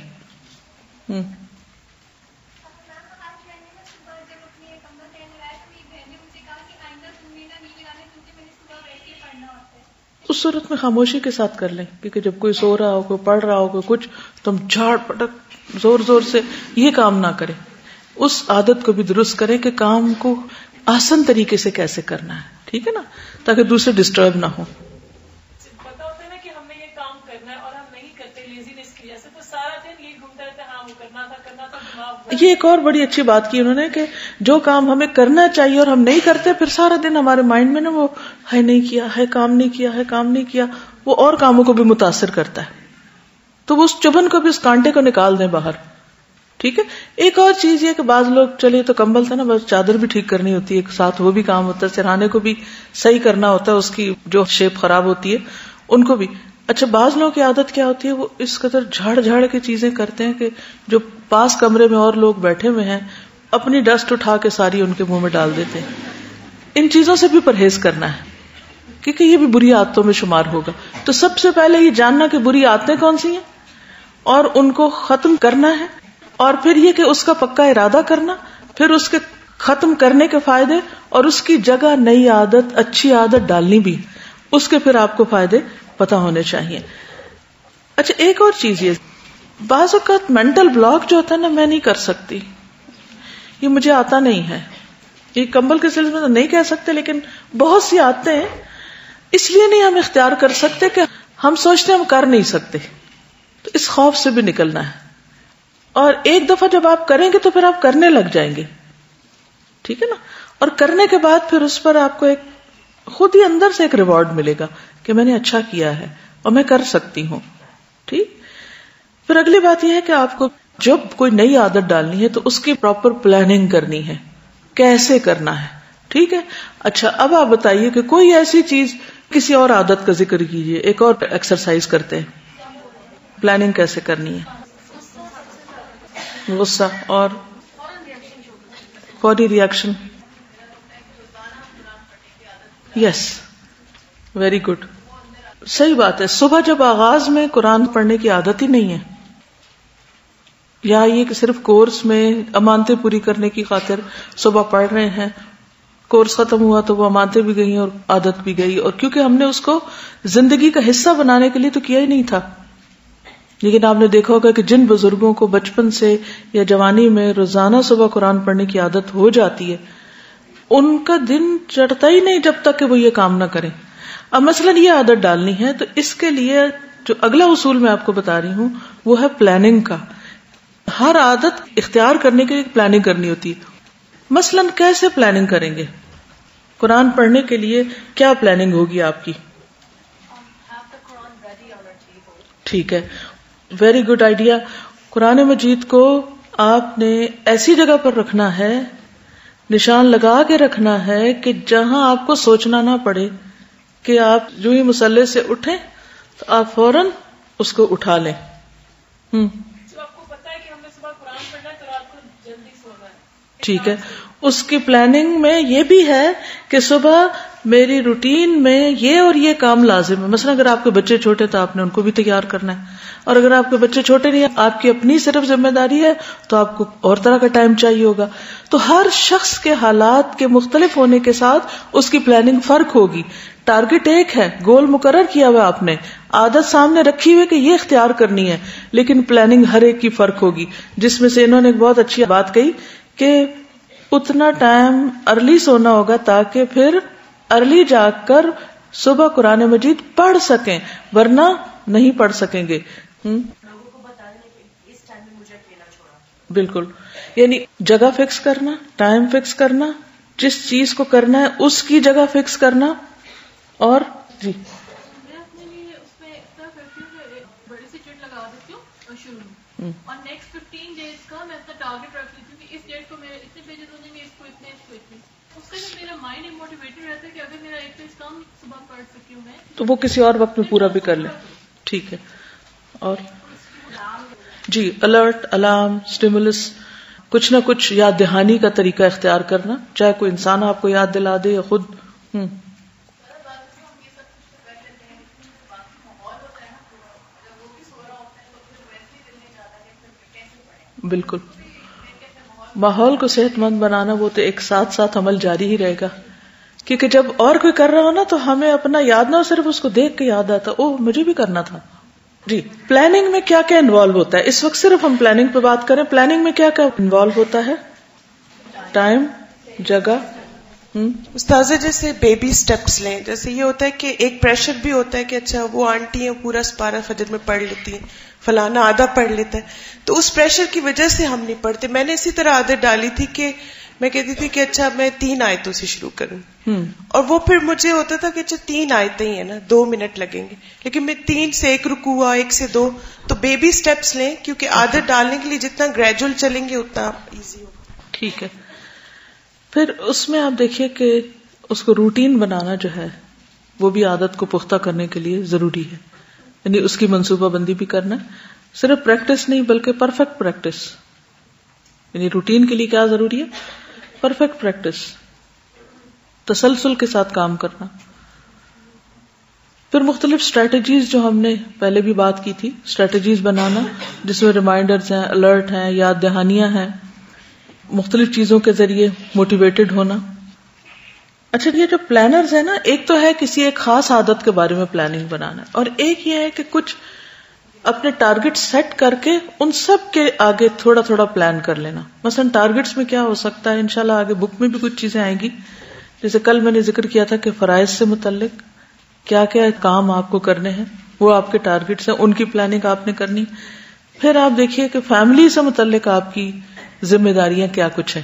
اس صورت میں خاموشی کے ساتھ کر لیں, کیونکہ جب کوئی سو رہا ہو, کوئی پڑھ رہا ہو, کوئی کچھ, تم جھاڑ پٹک زور زور سے یہ کام نہ کریں. اس عادت کو بھی درست کریں کہ کام کو آسان طریقے سے کیسے کرنا ہے. ٹھیک ہے نا, تاکہ دوسرے ڈسٹرب نہ ہو. پتا ہوتا ہے نا کہ ہم نے یہ کام کرنا ہے اور ہم نہیں کرتے لیزینس کی وجہ سے, تو سارا دن یہ گھومتا رہتا ہے, ہاں وہ کرنا تھا. یہ ایک اور بڑی اچھی بات کی انہوں نے کہ جو کام ہمیں کرنا چاہیے اور ہم نہیں کرتے, پھر سارا دن ہمارے مائنڈ میں نا وہ ہے نہیں کیا, ہے کام نہیں کیا, ہے کام نہیں کیا, وہ اور کاموں کو بھی متاثر کرتا ہے. تو وہ اس چبھن کو بھی, اس کانٹے کو نکال دیں باہر. ٹھیک ہے. ایک اور چیز یہ کہ بعض لوگ چلے تو کمبل تھا نا, بس چادر بھی ٹھیک کرنی ہوتی ہے, ایک ساتھ وہ بھی کام ہوتا ہے, سرہانے کو بھی صحیح کرنا ہوتا ہے, اس کی جو شیپ خراب ہوتی ہے ان کو بھی. اچھا بعض لوگوں کی عادت کیا ہوتی ہے, وہ اس قدر جھاڑ جھاڑ کے چیزیں کرتے ہیں کہ جو پاس کمرے میں اور لوگ بیٹھے ہوئے ہیں اپنی ڈسٹ اٹھا کے ساری ان کے منہ میں ڈال دیتے ہیں. ان چیزوں سے بھی پرہیز کرنا ہے کیونکہ یہ بھی بری عادتوں میں شمار ہوگا. تو سب سے پہلے یہ جاننا کہ بری عادتیں کون سی ہیں اور ان کو ختم کرنا ہے, اور پھر یہ کہ اس کا پکا ارادہ کرنا, پھر اس کے ختم کرنے کے فائدے اور اس کی جگہ نئی عادت, اچھی عادت ڈالنی بھی, اس کے پھر آپ کو فائدے پتا ہونے چاہیے. اچھا ایک اور چیز, یہ بعض اوقات مینٹل بلاک جو ہوتا ہے نا, میں نہیں کر سکتی, یہ مجھے آتا نہیں ہے, یہ کمبل کے سلسلے میں تو نہیں کہہ سکتے, لیکن بہت سی عادتیں ہیں اس لیے نہیں ہم اختیار کر سکتے کہ ہم سوچتے ہم کر نہیں سکتے. تو اس خوف سے بھی نکلنا ہے, اور ایک دفعہ جب آپ کریں گے تو پھر آپ کرنے لگ جائیں گے. ٹھیک ہے نا. اور کرنے کے بعد پھر اس پر آپ کو ایک خود ہی اندر سے ایک ریوارڈ ملے گا کہ میں نے اچھا کیا ہے اور میں کر سکتی ہوں. ٹھیک. پھر اگلی بات یہ ہے کہ آپ کو جب کوئی نئی عادت ڈالنی ہے تو اس کی پراپر پلاننگ کرنی ہے, کیسے کرنا ہے. ٹھیک ہے. اچھا, اب آپ بتائیے کہ کوئی ایسی چیز, کسی اور عادت کا ذکر کیجیے, ایک اور ایکسرسائز کرتے ہیں. پلاننگ کیسے کرنی ہے؟ غصہ اور فوری ریئیکشن. یس, ویری گڈ, صحیح بات ہے. صبح جب آغاز میں قرآن پڑھنے کی عادت ہی نہیں ہے, یا یہ کہ صرف کورس میں امانتیں پوری کرنے کی خاطر صبح پڑھ رہے ہیں, کورس ختم ہوا تو وہ امانتیں بھی گئی اور عادت بھی گئی, اور کیونکہ ہم نے اس کو زندگی کا حصہ بنانے کے لیے تو کیا ہی نہیں تھا. لیکن آپ نے دیکھا ہوگا کہ جن بزرگوں کو بچپن سے یا جوانی میں روزانہ صبح قرآن پڑھنے کی عادت ہو جاتی ہے, ان کا دن چڑھتا ہی نہیں جب تک کہ وہ یہ کام نہ کریں. اب مثلا یہ عادت ڈالنی ہے تو اس کے لیے جو اگلا اصول میں آپ کو بتا رہی ہوں وہ ہے پلاننگ کا. ہر عادت اختیار کرنے کے لیے پلاننگ کرنی ہوتی ہے. مثلا کیسے پلاننگ کریں گے؟ قرآن پڑھنے کے لیے کیا پلاننگ ہوگی آپ کی؟ ٹھیک ہے, ویری گڈ آئیڈیا. قرآن مجید کو آپ نے ایسی جگہ پر رکھنا ہے, نشان لگا کے رکھنا ہے کہ جہاں آپ کو سوچنا نہ پڑے, کہ آپ جو ہی مصلی سے اٹھیں تو آپ فوراً اس کو اٹھا لیں. جو آپ کو پتا ہے کہ ہمیں صبح قرآن پڑھنا ہے تو رات کو جلدی سونا ہے. ٹھیک ہے. اس کی پلاننگ میں یہ بھی ہے کہ صبح میری روٹین میں یہ اور یہ کام لازم ہے. مثلا اگر آپ کے بچے چھوٹے تو آپ نے ان کو بھی تیار کرنا ہے, اور اگر آپ کے بچے چھوٹے نہیں ہیں, آپ کی اپنی صرف ذمہ داری ہے, تو آپ کو اور طرح کا ٹائم چاہیے ہوگا. تو ہر شخص کے حالات کے مختلف ہونے کے ساتھ اس کی پلاننگ فرق ہوگی. ٹارگٹ ایک ہے, گول مقرر کیا ہوا آپ نے, عادت سامنے رکھی ہوئی کہ یہ اختیار کرنی ہے, لیکن پلاننگ ہر ایک کی فرق ہوگی. جس میں سے انہوں نے ایک بہت اچھی بات کہی کہ اتنا ٹائم ارلی سونا ہوگا تاکہ پھر ارلی جاگ کر صبح قرآن مجید پڑھ سکیں, ورنہ نہیں پڑھ سکیں گے. بالکل, یعنی جگہ فکس کرنا, ٹائم فکس کرنا, جس چیز کو کرنا ہے اس کی جگہ فکس کرنا. اور جی میں اپنے لیے اس میں اتنا کرتی ہوں کہ بڑی سی چٹ لگا دیتی ہوں شروع میں, اور نیکسٹ 15 days کا میں اپنا ٹارگیٹ رکھ لیتی ہوں کہ اس ڈیٹ کو میرے اتنے پیجز ہو جائیں گے, اس کو اتنے. اس سے میرا مائنڈ موٹیویٹڈ رہتا ہے کہ اگر میرا ایک پیج کام صبح پڑھ سکی ہوں میں تو وہ کسی اور وقت میں پورا بھی کر لیں. ٹھیک ہے. اور جی, الرٹ, الارم, اسٹیمولس, کچھ نہ کچھ یاد دہانی کا طریقہ اختیار کرنا, چاہے کوئی انسان آپ کو یاد دلا دے یا خود. بالکل, ماحول کو صحت مند بنانا وہ تو ایک ساتھ ساتھ عمل جاری ہی رہے گا, کیونکہ جب اور کوئی کر رہا ہو نا تو ہمیں اپنا یاد نہ ہو, صرف اس کو دیکھ کے یاد آتا اوہ مجھے بھی کرنا تھا. جی, پلاننگ میں کیا کیا انوالو ہوتا ہے؟ اس وقت صرف ہم پلاننگ پہ بات کریں. پلاننگ میں کیا کیا انوالو ہوتا ہے؟ ٹائم, جگہ. استاذہ جیسے بیبی سٹیپس لیں, جیسے یہ ہوتا ہے کہ ایک پریشر بھی ہوتا ہے کہ اچھا وہ آنٹی ہیں پورا سپارہ فجر میں پڑھ لیتی ہیں, فلانا آدھا پڑھ لیتا ہے, تو اس پریشر کی وجہ سے ہم نہیں پڑھتے. میں نے اسی طرح عادت ڈالی تھی کہ میں کہتی تھی کہ اچھا میں 3 آیتوں سے شروع کروں, اور وہ پھر مجھے ہوتا تھا کہ اچھا 3 آیتیں ہی ہیں نا, 2 منٹ لگیں گے, لیکن میں 3 سے 1 رکوع ہوا, 1 سے 2. تو بیبی سٹیپس لیں, کیونکہ عادت ڈالنے کے لیے جتنا گریجول چلیں گے اتنا ایزی ہوگا. ٹھیک ہے. پھر اس میں آپ دیکھیے کہ اس کو روٹین بنانا جو ہے وہ بھی عادت کو پختہ کرنے کے لیے ضروری ہے, یعنی اس کی منصوبہ بندی بھی کرنا. صرف پریکٹس نہیں بلکہ پرفیکٹ پریکٹس. یعنی روٹین کے لیے کیا ضروری ہے؟ پرفیکٹ پریکٹس, تسلسل کے ساتھ کام کرنا. پھر مختلف اسٹریٹجیز جو ہم نے پہلے بھی بات کی تھی, اسٹریٹجیز بنانا جس میں ریمائنڈرز ہیں, الرٹ ہیں, یاد دہانیاں ہیں, مختلف چیزوں کے ذریعے موٹیویٹڈ ہونا. اچھا, یہ جو پلانرز ہیں نا, ایک تو ہے کسی ایک خاص عادت کے بارے میں پلاننگ بنانا, اور ایک یہ ہے کہ کچھ اپنے ٹارگٹ سیٹ کر کے ان سب کے آگے تھوڑا تھوڑا پلان کر لینا. مثلا ٹارگٹس میں کیا ہو سکتا ہے, انشاءاللہ آگے بک میں بھی کچھ چیزیں آئیں گی. جیسے کل میں نے ذکر کیا تھا کہ فرائض سے متعلق کیا کیا کام آپ کو کرنے ہیں, وہ آپ کے ٹارگٹس ہیں, ان کی پلاننگ آپ نے کرنی. پھر آپ دیکھیے کہ فیملی سے متعلق آپ کی ذمہ داریاں کیا کچھ ہیں.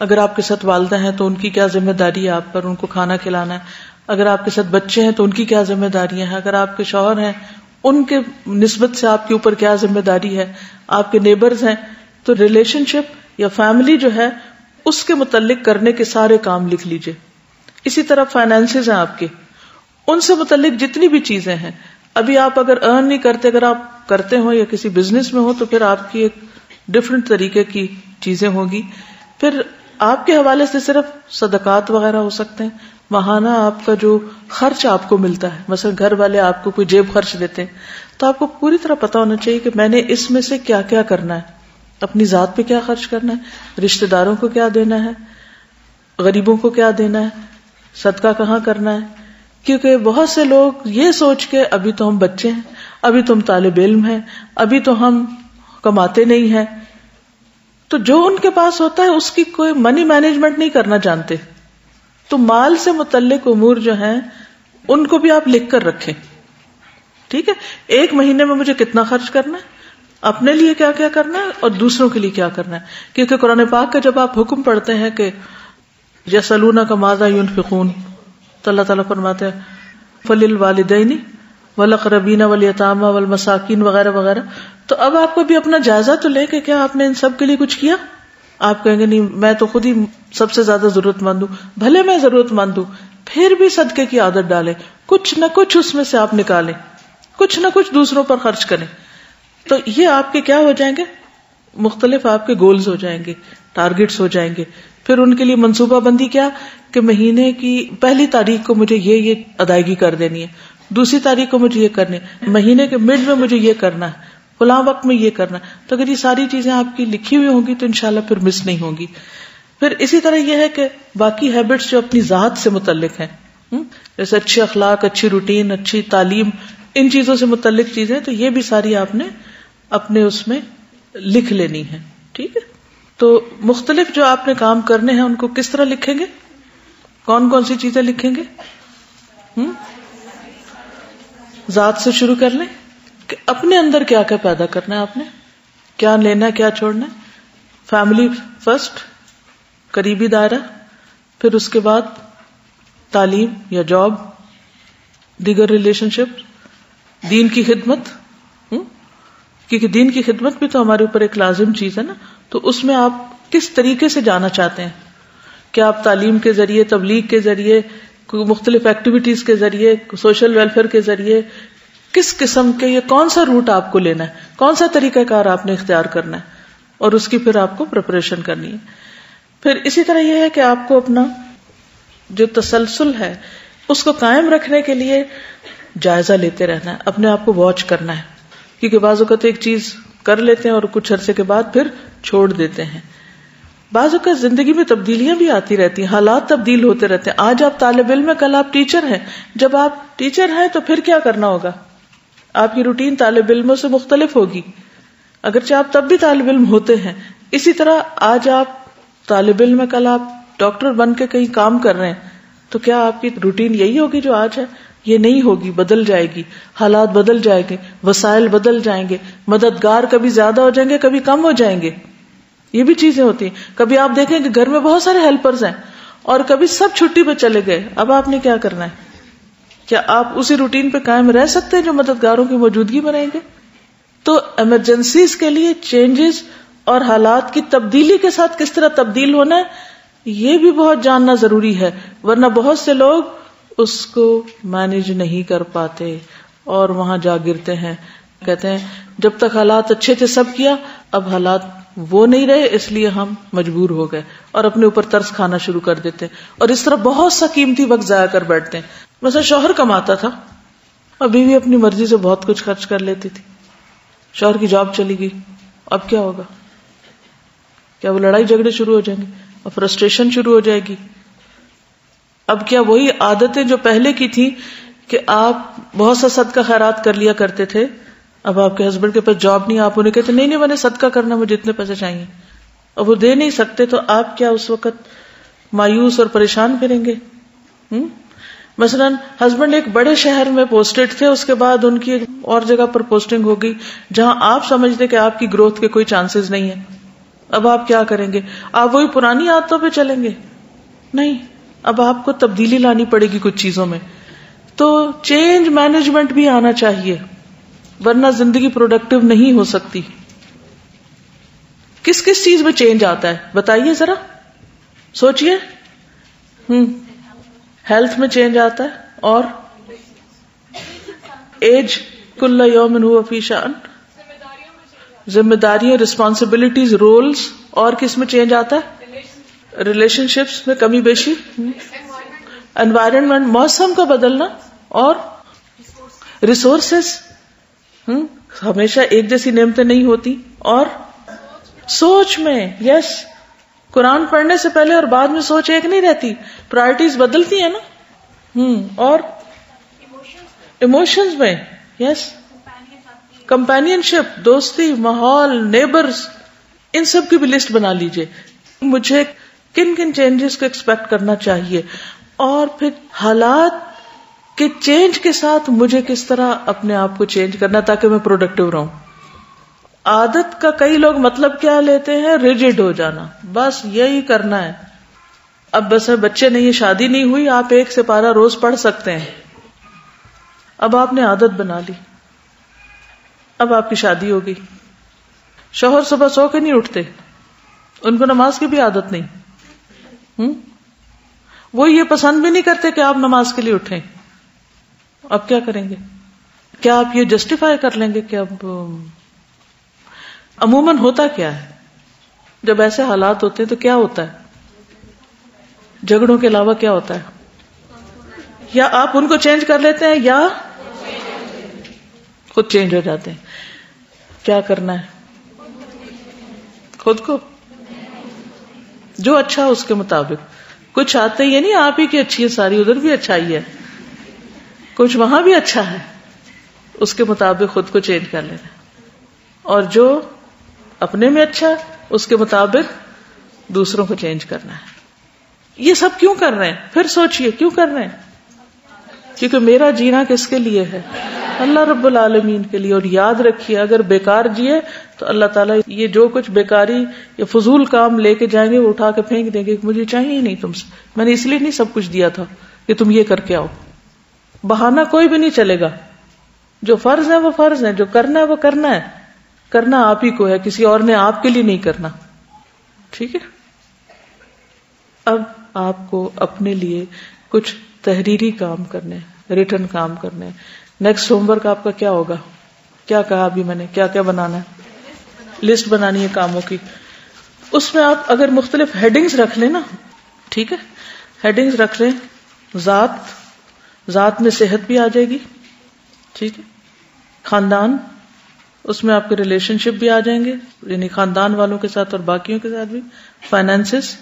اگر آپ کے ساتھ والدہ ہیں تو ان کی کیا ذمہ داری ہے آپ پر، ان کو کھانا کھلانا ہے. اگر آپ کے ساتھ بچے ہیں تو ان کی کیا ذمہ داریاں ہیں. اگر آپ کے شوہر ہیں ان کے نسبت سے آپ کے اوپر کیا ذمہ داری ہے. آپ کے نیبرز ہیں تو ریلیشن شپ یا فیملی جو ہے اس کے متعلق کرنے کے سارے کام لکھ لیجئے. اسی طرح فائنینسز ہیں آپ کے، ان سے متعلق جتنی بھی چیزیں ہیں. ابھی آپ اگر ارن نہیں کرتے، اگر آپ کرتے ہو یا کسی بزنس میں ہو تو پھر آپ کی ایک ڈفرنٹ طریقے کی چیزیں ہوگی. پھر آپ کے حوالے سے صرف صدقات وغیرہ ہو سکتے ہیں. ماہانہ آپ کا جو خرچ آپ کو ملتا ہے، مثلا گھر والے آپ کو کوئی جیب خرچ دیتے ہیں تو آپ کو پوری طرح پتا ہونا چاہیے کہ میں نے اس میں سے کیا کیا کرنا ہے. اپنی ذات پہ کیا خرچ کرنا ہے، رشتہ داروں کو کیا دینا ہے، غریبوں کو کیا دینا ہے، صدقہ کہاں کرنا ہے. کیونکہ بہت سے لوگ یہ سوچ کے ابھی تو ہم بچے ہیں، ابھی تو ہم طالب علم ہیں، ابھی تو ہم کماتے نہیں ہیں، تو جو ان کے پاس ہوتا ہے اس کی کوئی منی مینجمنٹ نہیں کرنا جانتے. تو مال سے متعلق امور جو ہیں ان کو بھی آپ لکھ کر رکھیں. ٹھیک ہے، ایک مہینے میں مجھے کتنا خرچ کرنا ہے، اپنے لیے کیا کیا کرنا ہے اور دوسروں کے لیے کیا کرنا ہے. کیونکہ قرآن پاک کا جب آپ حکم پڑھتے ہیں کہ یسألونک ماذا ينفقون، تو اللہ تعالیٰ فرماتے ہیں فللوالدین والاقربین والیتامی والمساکین وغیرہ وغیرہ. تو اب آپ کو بھی اپنا جائزہ تو لے کہ کیا آپ نے ان سب کے لیے کچھ کیا. آپ کہیں گے نہیں میں تو خود ہی سب سے زیادہ ضرورت مند ہوں. بھلے میں ضرورت مند ہوں، پھر بھی صدقے کی عادت ڈالیں، کچھ نہ کچھ اس میں سے آپ نکالیں، کچھ نہ کچھ دوسروں پر خرچ کریں. تو یہ آپ کے کیا ہو جائیں گے، مختلف آپ کے گولز ہو جائیں گے، ٹارگٹس ہو جائیں گے. پھر ان کے لیے منصوبہ بندی کیا کہ مہینے کی پہلی تاریخ کو مجھے یہ ادائیگی کر دینی ہے، دوسری تاریخ کو مجھے یہ کرنی ہے، مہینے کے مڈ میں مجھے یہ کرنا ہے، فلاں وقت میں یہ کرنا ہے. تو اگر یہ ساری چیزیں آپ کی لکھی ہوئی ہوں گی تو انشاءاللہ پھر مس نہیں ہوں گی. پھر اسی طرح یہ ہے کہ باقی ہیبٹس جو اپنی ذات سے متعلق ہیں، جیسے اچھے اخلاق، اچھی روٹین، اچھی تعلیم، ان چیزوں سے متعلق چیزیں، تو یہ بھی ساری آپ نے اپنے اس میں لکھ لینی ہے. ٹھیک ہے، تو مختلف جو آپ نے کام کرنے ہیں ان کو کس طرح لکھیں گے، کون کون سی چیزیں لکھیں گے. ذات سے شروع کر لیں کہ اپنے اندر کیا کیا پیدا کرنا ہے، آپ نے کیا لینا ہے، کیا چھوڑنا ہے. فیملی فرسٹ، قریبی دائرہ، پھر اس کے بعد تعلیم یا جاب، دیگر ریلیشن شپ، دین کی خدمت، کیونکہ دین کی خدمت بھی تو ہمارے اوپر ایک لازم چیز ہے نا. تو اس میں آپ کس طریقے سے جانا چاہتے ہیں، کیا آپ تعلیم کے ذریعے، تبلیغ کے ذریعے، مختلف ایکٹیویٹیز کے ذریعے، سوشل ویلفیئر کے ذریعے، کس قسم کے، یہ کون سا روٹ آپ کو لینا ہے، کون سا طریقہ کار آپ نے اختیار کرنا ہے، اور اس کی پھر آپ کو پریپریشن کرنی ہے. پھر اسی طرح یہ ہے کہ آپ کو اپنا جو تسلسل ہے اس کو قائم رکھنے کے لیے جائزہ لیتے رہنا ہے، اپنے آپ کو واچ کرنا ہے. کیونکہ بعض اوقات ایک چیز کر لیتے ہیں اور کچھ عرصے کے بعد پھر چھوڑ دیتے ہیں. بعض اوقات زندگی میں تبدیلیاں بھی آتی رہتی ہیں، حالات تبدیل ہوتے رہتے ہیں. آج آپ طالب علم ہیں، کل آپ ٹیچر ہیں. جب آپ ٹیچر ہیں تو پھر کیا کرنا ہوگا، آپ کی روٹین طالب علموں سے مختلف ہوگی، اگرچہ آپ تب بھی طالب علم ہوتے ہیں. اسی طرح آج آپ طالب علم ہیں، کل آپ ڈاکٹر بن کے کہیں کام کر رہے ہیں، تو کیا آپ کی روٹین یہی ہوگی جو آج ہے؟ یہ نہیں ہوگی، بدل جائے گی، حالات بدل جائیں گے، وسائل بدل جائیں گے، مددگار کبھی زیادہ ہو جائیں گے، کبھی کم ہو جائیں گے. یہ بھی چیزیں ہوتی ہیں. کبھی آپ دیکھیں کہ گھر میں بہت سارے ہیلپرز ہیں اور کبھی سب چھٹی پہ چلے گئے. اب آپ نے کیا کرنا ہے؟ کیا آپ اسی روٹین پہ قائم رہ سکتے ہیں جو مددگاروں کی موجودگی میں رہیں گے؟ تو ایمرجنسیز کے لیے چینجز اور حالات کی تبدیلی کے ساتھ کس طرح تبدیل ہونا ہے، یہ بھی بہت جاننا ضروری ہے. ورنہ بہت سے لوگ اس کو مینج نہیں کر پاتے اور وہاں جا گرتے ہیں. کہتے ہیں جب تک حالات اچھے تھے سب کیا، اب حالات وہ نہیں رہے اس لیے ہم مجبور ہو گئے، اور اپنے اوپر ترس کھانا شروع کر دیتے ہیں، اور اس طرح بہت سا قیمتی وقت ضائع کر بیٹھتے ہیں. مثلا شوہر کماتا تھا اور بیوی اپنی مرضی سے بہت کچھ خرچ کر لیتی تھی. شوہر کی جاب چلی گئی، اب کیا ہوگا؟ کیا وہ لڑائی جھگڑے شروع ہو جائیں گے اور فرسٹریشن شروع ہو جائے گی؟ اب کیا وہی عادتیں جو پہلے کی تھی کہ آپ بہت سا صدقہ خیرات کر لیا کرتے تھے، اب آپ کے ہسبینڈ کے پاس جاب نہیں، آپ انہیں کہتے نہیں میں نے صدقہ کرنا، مجھے اتنے پیسے چاہیے، اب وہ دے نہیں سکتے، تو آپ کیا اس وقت مایوس اور پریشان پھریں گے؟ مثلا ہسبینڈ ایک بڑے شہر میں پوسٹڈ تھے، اس کے بعد ان کی اور جگہ پر پوسٹنگ ہو گئی جہاں آپ سمجھتے کہ آپ کی گروتھ کے کوئی چانسز نہیں ہیں، اب آپ کیا کریں گے؟ آپ وہی پرانی عادتوں پہ چلیں گے؟ نہیں، اب آپ کو تبدیلی لانی پڑے گی کچھ چیزوں میں. تو چینج مینجمنٹ بھی آنا چاہیے، ورنہ زندگی پروڈکٹیو نہیں ہو سکتی. کس کس چیز میں چینج آتا ہے بتائیے ذرا، سوچئے. ہیلتھ میں چینج آتا ہے، اور ایج کل یوم ہوا فی شأن، ذمہ داریاں، رسپانسبلٹیز، رولز. اور کس میں چینج آتا ہے؟ ریلیشن شپس میں کمی بیشی، انوائرمنٹ، موسم کا بدلنا، اور ریسورسز. ہمیشہ ایک جیسی نعمتیں نہیں ہوتی. اور سوچ میں، یس، قرآن پڑھنے سے پہلے اور بعد میں سوچ ایک نہیں رہتی، پرائرٹیز بدلتی ہیں نا. اور ایموشنز میں، یس، کمپینین شپ، دوستی، ماحول، نیبرز، ان سب کی بھی لسٹ بنا لیجئے. مجھے کن کن چینجز کو ایکسپیکٹ کرنا چاہیے، اور پھر حالات کے چینج کے ساتھ مجھے کس طرح اپنے آپ کو چینج کرنا تاکہ میں پروڈکٹیو رہوں. عادت کا کئی لوگ مطلب کیا لیتے ہیں؟ ریجڈ ہو جانا، بس یہی کرنا ہے. اب بس بچے نہیں، شادی نہیں ہوئی، آپ ایک سپارہ روز پڑھ سکتے ہیں. اب آپ نے عادت بنا لی، اب آپ کی شادی ہو گئی. شوہر صبح سو کے نہیں اٹھتے، ان کو نماز کی بھی عادت نہیں. وہ یہ پسند بھی نہیں کرتے کہ آپ نماز کے لیے اٹھیں. اب کیا کریں گے؟ کیا آپ یہ جسٹیفائی کر لیں گے کہ اب عموماً ہوتا کیا ہے جب ایسے حالات ہوتے ہیں؟ تو کیا ہوتا ہے؟ جھگڑوں کے علاوہ کیا ہوتا ہے؟ یا آپ ان کو چینج کر لیتے ہیں یا خود چینج ہو جاتے ہیں. کیا کرنا ہے؟ خود کو جو اچھا اس کے مطابق. کچھ آتے یہ نہیں آپ ہی کی اچھی ہے ساری، ادھر بھی اچھائی ہے، کچھ وہاں بھی اچھا ہے، اس کے مطابق خود کو چینج کر لینا. اور جو اپنے میں اچھا ہے اس کے مطابق دوسروں کو چینج کرنا ہے. یہ سب کیوں کر رہے ہیں؟ پھر سوچئے کیوں کر رہے ہیں؟ کیونکہ میرا جینا کس کے لیے ہے؟ اللہ رب العالمین کے لیے. اور یاد رکھیے اگر بیکار جیے تو اللہ تعالیٰ یہ جو کچھ بیکاری یا فضول کام لے کے جائیں گے وہ اٹھا کے پھینک دیں گے. مجھے چاہیے ہی نہیں تم سے، میں نے اس لیے نہیں سب کچھ دیا تھا کہ تم یہ کر کے آؤ. بہانہ کوئی بھی نہیں چلے گا. جو فرض ہے وہ فرض ہے، جو کرنا ہے وہ کرنا ہے. کرنا آپ ہی کو ہے، کسی اور نے آپ کے لیے نہیں کرنا. ٹھیک ہے؟ اب آپ کو اپنے لیے کچھ تحریری کام کرنے، ریٹن کام کرنے. نیکسٹ ہوم ورک آپ کا کیا ہوگا؟ کیا کہا ابھی میں نے؟ کیا کیا بنانا ہے؟ لسٹ بنانی ہے کاموں کی. اس میں آپ اگر مختلف ہیڈنگز رکھ لیں نا، ٹھیک ہے، ہیڈنگز رکھ لیں. ذات میں صحت بھی آ جائے گی، ٹھیک ہے. خاندان، اس میں آپ کے ریلیشن شپ بھی آ جائیں گے، یعنی خاندان والوں کے ساتھ اور باقیوں کے ساتھ بھی. فائنینسز،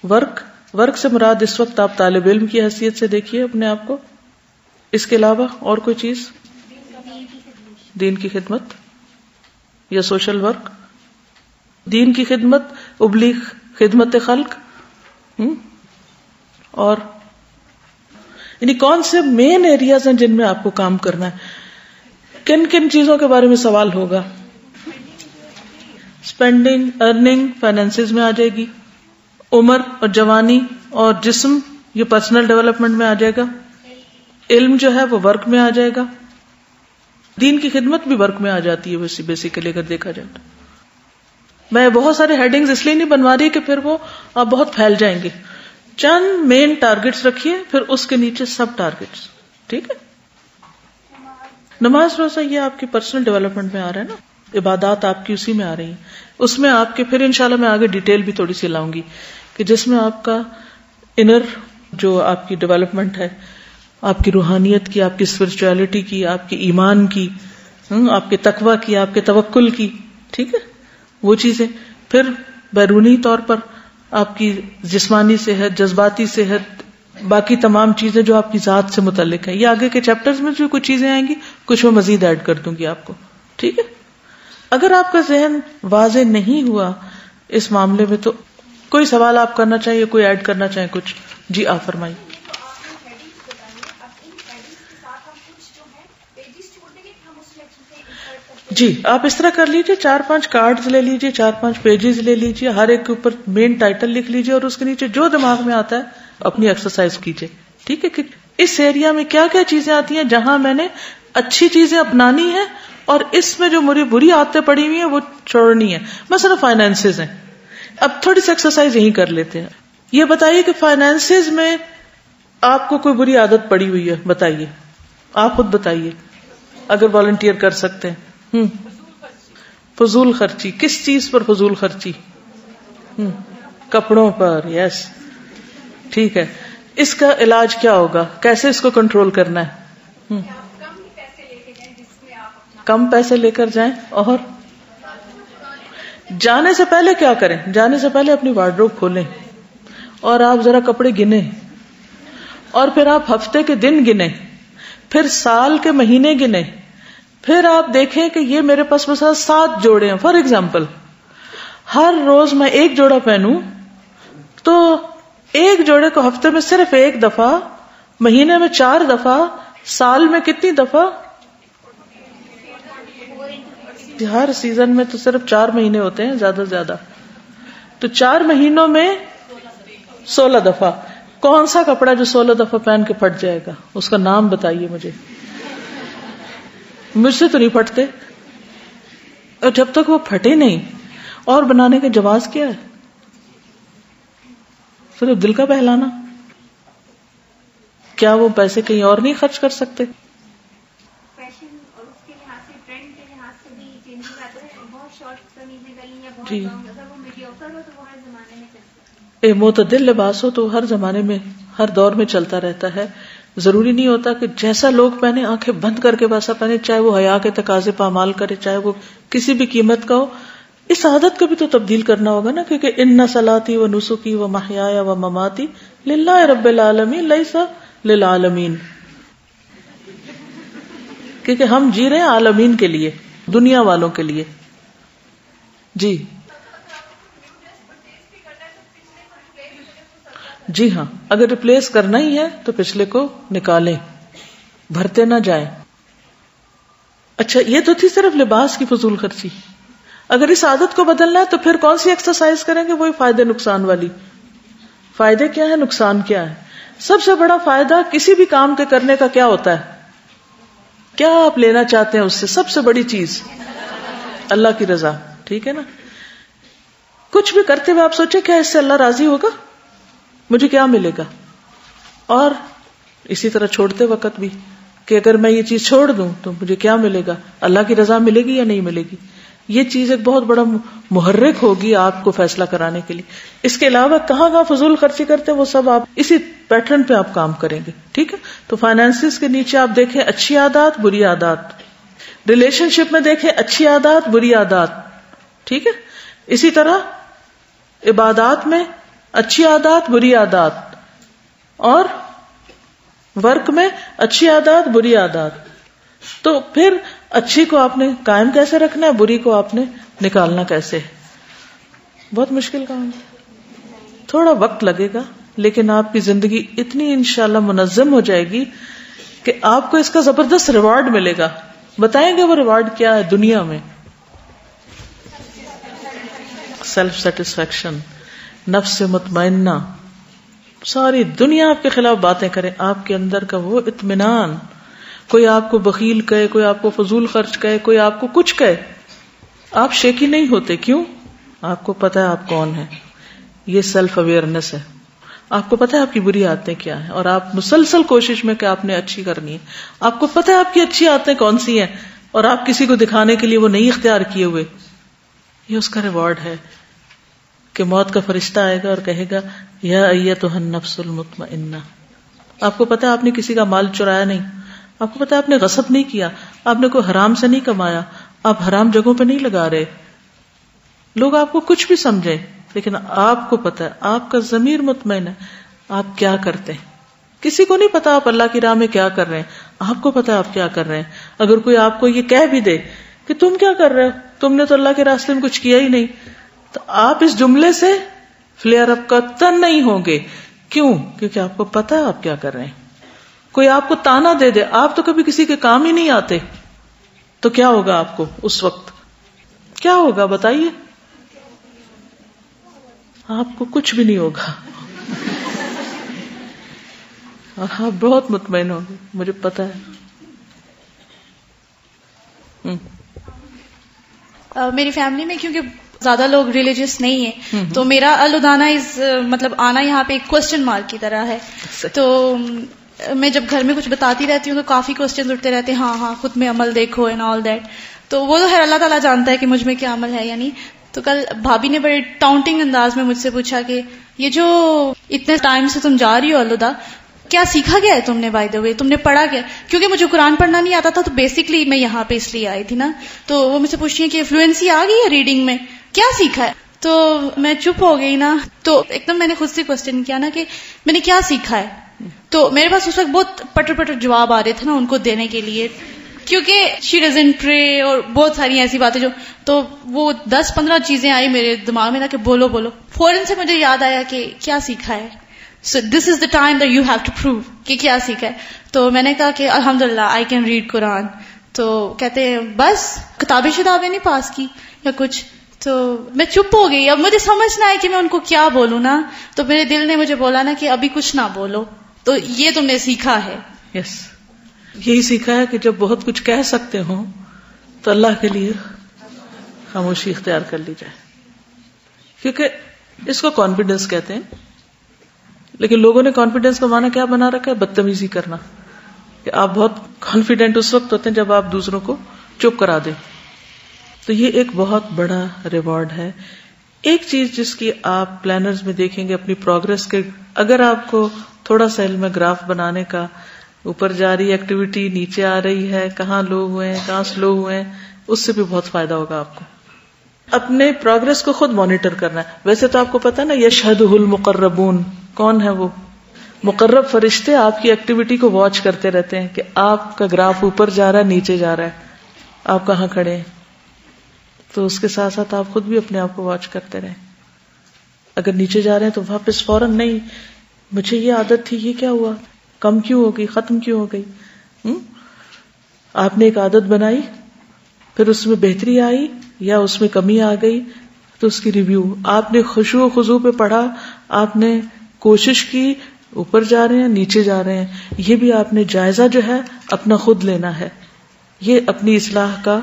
ورک سے مراد اس وقت آپ طالب علم کی حیثیت سے دیکھیے اپنے آپ کو. اس کے علاوہ اور کوئی چیز؟ دین کی خدمت یا سوشل ورک. دین کی خدمت، ابلیغ، خدمت خلق. اور یعنی کون سے مین ایریاز ہیں جن میں آپ کو کام کرنا ہے؟ کن کن چیزوں کے بارے میں سوال ہوگا؟ اسپینڈنگ، ارننگ، فائنینسز میں آ جائے گی. عمر اور جوانی اور جسم، یہ پرسنل ڈیولپمنٹ میں آ جائے گا. علم جو ہے وہ ورک میں آ جائے گا. دین کی خدمت بھی ورک میں آ جاتی ہے بیسیکلی اگر دیکھا جائے تو. میں بہت سارے ہیڈنگز اس لیے نہیں بنوا رہی کہ پھر وہ آپ بہت پھیل جائیں گے. چند مین ٹارگٹس رکھیے، پھر اس کے نیچے سب ٹارگٹس. ٹھیک ہے؟ نماز روزہ یہ آپ کی پرسنل ڈیولپمنٹ میں آ رہا ہے نا، عبادات آپ کی اسی میں آ رہی ہیں. اس میں آپ کے پھر انشاءاللہ میں آگے ڈیٹیل بھی تھوڑی سی لاؤں گی کہ جس میں آپ کا انر جو آپ کی ڈیولپمنٹ ہے، آپ کی روحانیت کی، آپ کی اسپرچولیٹی کی، آپ کی ایمان کی، آپ کے تقوی کی، آپ کے توکل کی، ٹھیک ہے، وہ چیزیں. پھر بیرونی طور پر آپ کی جسمانی صحت، جذباتی صحت، باقی تمام چیزیں جو آپ کی ذات سے متعلق ہیں. یہ آگے کے چیپٹرز میں جو کچھ چیزیں آئیں گی کچھ میں مزید ایڈ کر دوں گی آپ کو. ٹھیک ہے؟ اگر آپ کا ذہن واضح نہیں ہوا اس معاملے میں تو کوئی سوال آپ کرنا چاہیے، کوئی ایڈ کرنا چاہیں کچھ؟ جی آپ فرمائیے. جی آپ اس طرح کر لیجئے, 4-5 کارڈز لے لیجئے, 4-5 پیجز لے لیجئے, ہر ایک کے اوپر مین ٹائٹل لکھ لیجئے اور اس کے نیچے جو دماغ میں آتا ہے اپنی ایکسرسائز کیجئے. ٹھیک ہے کہ اس ایریا میں کیا کیا چیزیں آتی ہیں جہاں میں نے اچھی چیزیں اپنانی ہے اور اس میں جو میری بری عادتیں پڑی ہوئی ہیں وہ چھوڑنی ہے. مثلا فائنینسز ہیں, اب تھوڑی سی ایکسرسائز یہی کر لیتے ہیں. یہ بتائیے کہ فائنینسز میں آپ کو کوئی بری عادت پڑی ہوئی ہے, بتائیے, آپ خود بتائیے اگر والنٹیئر کر سکتے ہیں. فضول خرچی. کس چیز پر فضول خرچی؟ کپڑوں پر. یس, ٹھیک ہے. اس کا علاج کیا ہوگا, کیسے اس کو کنٹرول کرنا ہے؟ کم پیسے لے کر جائیں. اور جانے سے پہلے کیا کریں؟ جانے سے پہلے اپنی وارڈروب کھولیں اور آپ ذرا کپڑے گنیں, اور پھر آپ ہفتے کے دن گنیں, پھر سال کے مہینے گنیں, پھر آپ دیکھیں کہ یہ میرے پاس بس 7 جوڑے ہیں. فار ایگزامپل, ہر روز میں 1 جوڑا پہنوں تو 1 جوڑے کو ہفتے میں صرف 1 دفعہ, مہینے میں 4 دفعہ, سال میں کتنی دفعہ؟ ہر سیزن میں تو صرف 4 مہینے ہوتے ہیں زیادہ سے زیادہ, تو 4 مہینوں میں 16 دفعہ. کون سا کپڑا جو 16 دفعہ پہن کے پھٹ جائے گا؟ اس کا نام بتائیے مجھے. مجھ سے تو نہیں پھٹتے, اور جب تک وہ پھٹے نہیں, اور بنانے کا جواز کیا ہے؟ صرف دل کا بہلانا. کیا وہ پیسے کہیں اور نہیں خرچ کر سکتے؟ فیشن اور اس کے لحاظ سے, ٹرینڈ کے لحاظ سے بھی چینجز آتے ہیں. بہت شارٹ قمیضیں گلی یا بہت جی. لانگ, اگر وہ میڈیوکر ہو تو وہ ہر زمانے میں چل سکتا ہے. معتدل لباس ہو تو ہر زمانے میں, ہر دور میں چلتا رہتا ہے. ضروری نہیں ہوتا کہ جیسا لوگ پہنے آنکھیں بند کر کے ویسا پہنے, چاہے وہ حیا کے تقاضے پامال کرے, چاہے وہ کسی بھی قیمت کا ہو. اس عادت کو بھی تو تبدیل کرنا ہوگا نا, کیونکہ ان صلاتی و نسکی و محیایا و مماتی للہ رب العالمین لیس للعالمین, کیونکہ ہم جی رہے ہیں عالمین کے لیے, دنیا والوں کے لیے. جی جی ہاں, اگر ریپلیس کرنا ہی ہے تو پچھلے کو نکالیں, بھرتے نہ جائیں. اچھا, یہ تو تھی صرف لباس کی فضول خرچی. اگر اس عادت کو بدلنا ہے تو پھر کون سی ایکسرسائز کریں گے؟ وہی فائدے نقصان والی. فائدے کیا ہے, نقصان کیا ہے؟ سب سے بڑا فائدہ کسی بھی کام کے کرنے کا کیا ہوتا ہے؟ کیا آپ لینا چاہتے ہیں اس سے؟ سب سے بڑی چیز اللہ کی رضا. ٹھیک ہے نا. کچھ بھی کرتے ہوئے آپ سوچیں کیا اس سے اللہ راضی ہوگا, مجھے کیا ملے گا؟ اور اسی طرح چھوڑتے وقت بھی کہ اگر میں یہ چیز چھوڑ دوں تو مجھے کیا ملے گا, اللہ کی رضا ملے گی یا نہیں ملے گی؟ یہ چیز ایک بہت بڑا محرک ہوگی آپ کو فیصلہ کرانے کے لیے. اس کے علاوہ کہاں کہاں فضول خرچی کرتے ہیں وہ سب آپ اسی پیٹرن پہ آپ کام کریں گے. ٹھیک ہے. تو فائنینسز کے نیچے آپ دیکھیں اچھی عادات, بری عادات. ریلیشن شپ میں دیکھیں اچھی عادات, بری عادات. ٹھیک ہے. اسی طرح عبادات میں اچھی عادات, بری عادات. اور ورک میں اچھی عادات, بری عادات. تو پھر اچھی کو آپ نے قائم کیسے رکھنا ہے, بری کو آپ نے نکالنا کیسے؟ بہت مشکل کام ہے, تھوڑا وقت لگے گا, لیکن آپ کی زندگی اتنی انشاءاللہ منظم ہو جائے گی کہ آپ کو اس کا زبردست ریوارڈ ملے گا. بتائیں گے وہ ریوارڈ کیا ہے دنیا میں؟ سیلف سیٹسفیکشن, نفس مطمئنہ. ساری دنیا آپ کے خلاف باتیں کرے, آپ کے اندر کا وہ اطمینان. کوئی آپ کو بخیل کہے, کوئی آپ کو فضول خرچ کہے, کوئی آپ کو کچھ کہے, آپ شیکی نہیں ہوتے. کیوں؟ آپ کو پتا ہے آپ کون ہیں. یہ سیلف اویئرنس ہے. آپ کو پتا ہے آپ کی بری عادتیں کیا ہیں, اور آپ مسلسل کوشش میں کہ آپ نے اچھی کرنی ہے. آپ کو پتا ہے آپ کی اچھی عادتیں کون سی ہیں, اور آپ کسی کو دکھانے کے لیے وہ نہیں اختیار کیے ہوئے. یہ اس کا ریوارڈ ہے کہ موت کا فرشتہ آئے گا اور کہے گا یا ایتھا النفس المطمئنہ. آپ کو پتا ہے آپ نے کسی کا مال چرایا نہیں, آپ کو پتا ہے آپ نے غصب نہیں کیا, آپ نے کوئی حرام سے نہیں کمایا, آپ حرام جگہوں پہ نہیں لگا رہے. لوگ آپ کو کچھ بھی سمجھیں, لیکن آپ کو پتا ہے, آپ کا ضمیر مطمئن ہے آپ کیا کرتے ہیں. کسی کو نہیں پتا آپ اللہ کی راہ میں کیا کر رہے ہیں, آپ کو پتا آپ کیا کر رہے ہیں. اگر کوئی آپ کو یہ کہہ بھی دے کہ تم کیا کر رہے ہو, تم نے تو اللہ کے راستے میں کچھ کیا ہی نہیں, تو آپ اس جملے سے فلیئر اپ قطعاً نہیں ہوں گے. کیوں؟ کیونکہ آپ کو پتا ہے آپ کیا کر رہے ہیں. کوئی آپ کو تانا دے دے, آپ تو کبھی کسی کے کام ہی نہیں آتے, تو کیا ہوگا آپ کو اس وقت؟ کیا ہوگا بتائیے؟ آپ کو کچھ بھی نہیں ہوگا اور آپ بہت مطمئن ہوگے، مجھے پتا ہے. میری فیملی میں کیونکہ زیادہ لوگ ریلیجیس نہیں ہیں تو میرا الودانا مطلب آنا یہاں پہ ایک کوسچن مارک کی طرح ہے. تو میں جب گھر میں کچھ بتاتی رہتی ہوں تو کافی کوسچنز اٹھتے رہتے ہیں، ہاں خود میں عمل دیکھو اینڈ آل دیٹ. تو وہ تو خیر اللہ تعالیٰ جانتا ہے کہ مجھ میں کیا عمل ہے یا نہیں. تو کل بھابھی نے بڑے ٹاؤنٹنگ انداز میں مجھ سے پوچھا کہ یہ جو اتنے ٹائم سے تم جا رہی ہو الوداع، کیا سیکھا گیا ہے تم نے؟ بائی دا وے تم نے پڑھا گیا؟ کیونکہ مجھے قرآن پڑھنا نہیں آتا تھا تو بیسکلی میں یہاں پہ اس لیے آئی تھی نا. تو وہ مجھ سے پوچھتی ہیں کہ فلوئنسی آ گئی ہے ریڈنگ میں، کیا سیکھا ہے؟ تو میں چپ ہو گئی نا. تو ایک دم میں نے خود سے کوسچن کیا نا کہ میں نے کیا سیکھا ہے. تو میرے پاس اس وقت بہت پٹر جواب آ رہے تھے نا ان کو دینے کے لیے، کیونکہ شی ڈزنٹ پرے اور بہت ساری ایسی باتیں جو، تو وہ 10-15 چیزیں آئی میرے دماغ میں نا کہ بولو. فوراً سے مجھے یاد آیا کہ کیا سیکھا ہے. So this is the time that you have to prove کہ کیا سیکھا ہے. تو میں نے کہا کہ الحمدللہ I can read قرآن. تو کہتے ہیں بس کتابیں نہیں پاس کی یا کچھ. تو میں چپ ہو گئی. اب مجھے سمجھ نہ آئے کہ میں ان کو کیا بولوں نا. تو میرے دل نے مجھے بولا نا کہ ابھی کچھ نہ بولو. تو یہ تم نے سیکھا ہے. یس یہی سیکھا ہے کہ جب بہت کچھ کہہ سکتے ہوں تو اللہ کے لیے خاموشی اختیار کر لی جائے، کیونکہ اس کو کانفیڈنس کہتے ہیں. لیکن لوگوں نے کانفیڈنس کا معنی کیا بنا رکھا ہے؟ بدتمیزی کرنا. کہ آپ بہت کانفیڈنٹ اس وقت ہوتے ہیں جب آپ دوسروں کو چپ کرا دیں. تو یہ ایک بہت بڑا ریوارڈ ہے. ایک چیز جس کی آپ پلانرز میں دیکھیں گے اپنی پروگرس کے، اگر آپ کو تھوڑا سا علم ہے گراف بنانے کا، اوپر جا رہی ایکٹیویٹی نیچے آ رہی ہے، کہاں لو ہوئے ہیں کہاں سلو ہوئے ہیں، اس سے بھی بہت فائدہ ہوگا آپ کو. اپنے پروگرس کو خود مانیٹر کرنا ہے. ویسے تو آپ کو پتا نا یشہدہ المقربون، کون ہے وہ؟ مقرب فرشتے آپ کی ایکٹیویٹی کو واچ کرتے رہتے ہیں کہ آپ کا گراف اوپر جا رہا ہے نیچے جا رہا ہے، آپ کہاں کھڑے ہیں. تو اس کے ساتھ ساتھ آپ خود بھی اپنے آپ کو واچ کرتے رہیں. اگر نیچے جا رہے ہیں تو واپس فوراً نہیں مجھے یہ عادت تھی، یہ کیا ہوا، کم کیوں ہو گئی، ختم کیوں ہو گئی. آپ نے ایک عادت بنائی، پھر اس میں بہتری آئی یا اس میں کمی آ گئی تو اس کی ریویو. آپ نے خشوع و خضوع پہ پڑھا، آپ نے کوشش کی، اوپر جا رہے ہیں نیچے جا رہے ہیں، یہ بھی آپ نے جائزہ جو ہے اپنا خود لینا ہے. یہ اپنی اصلاح کا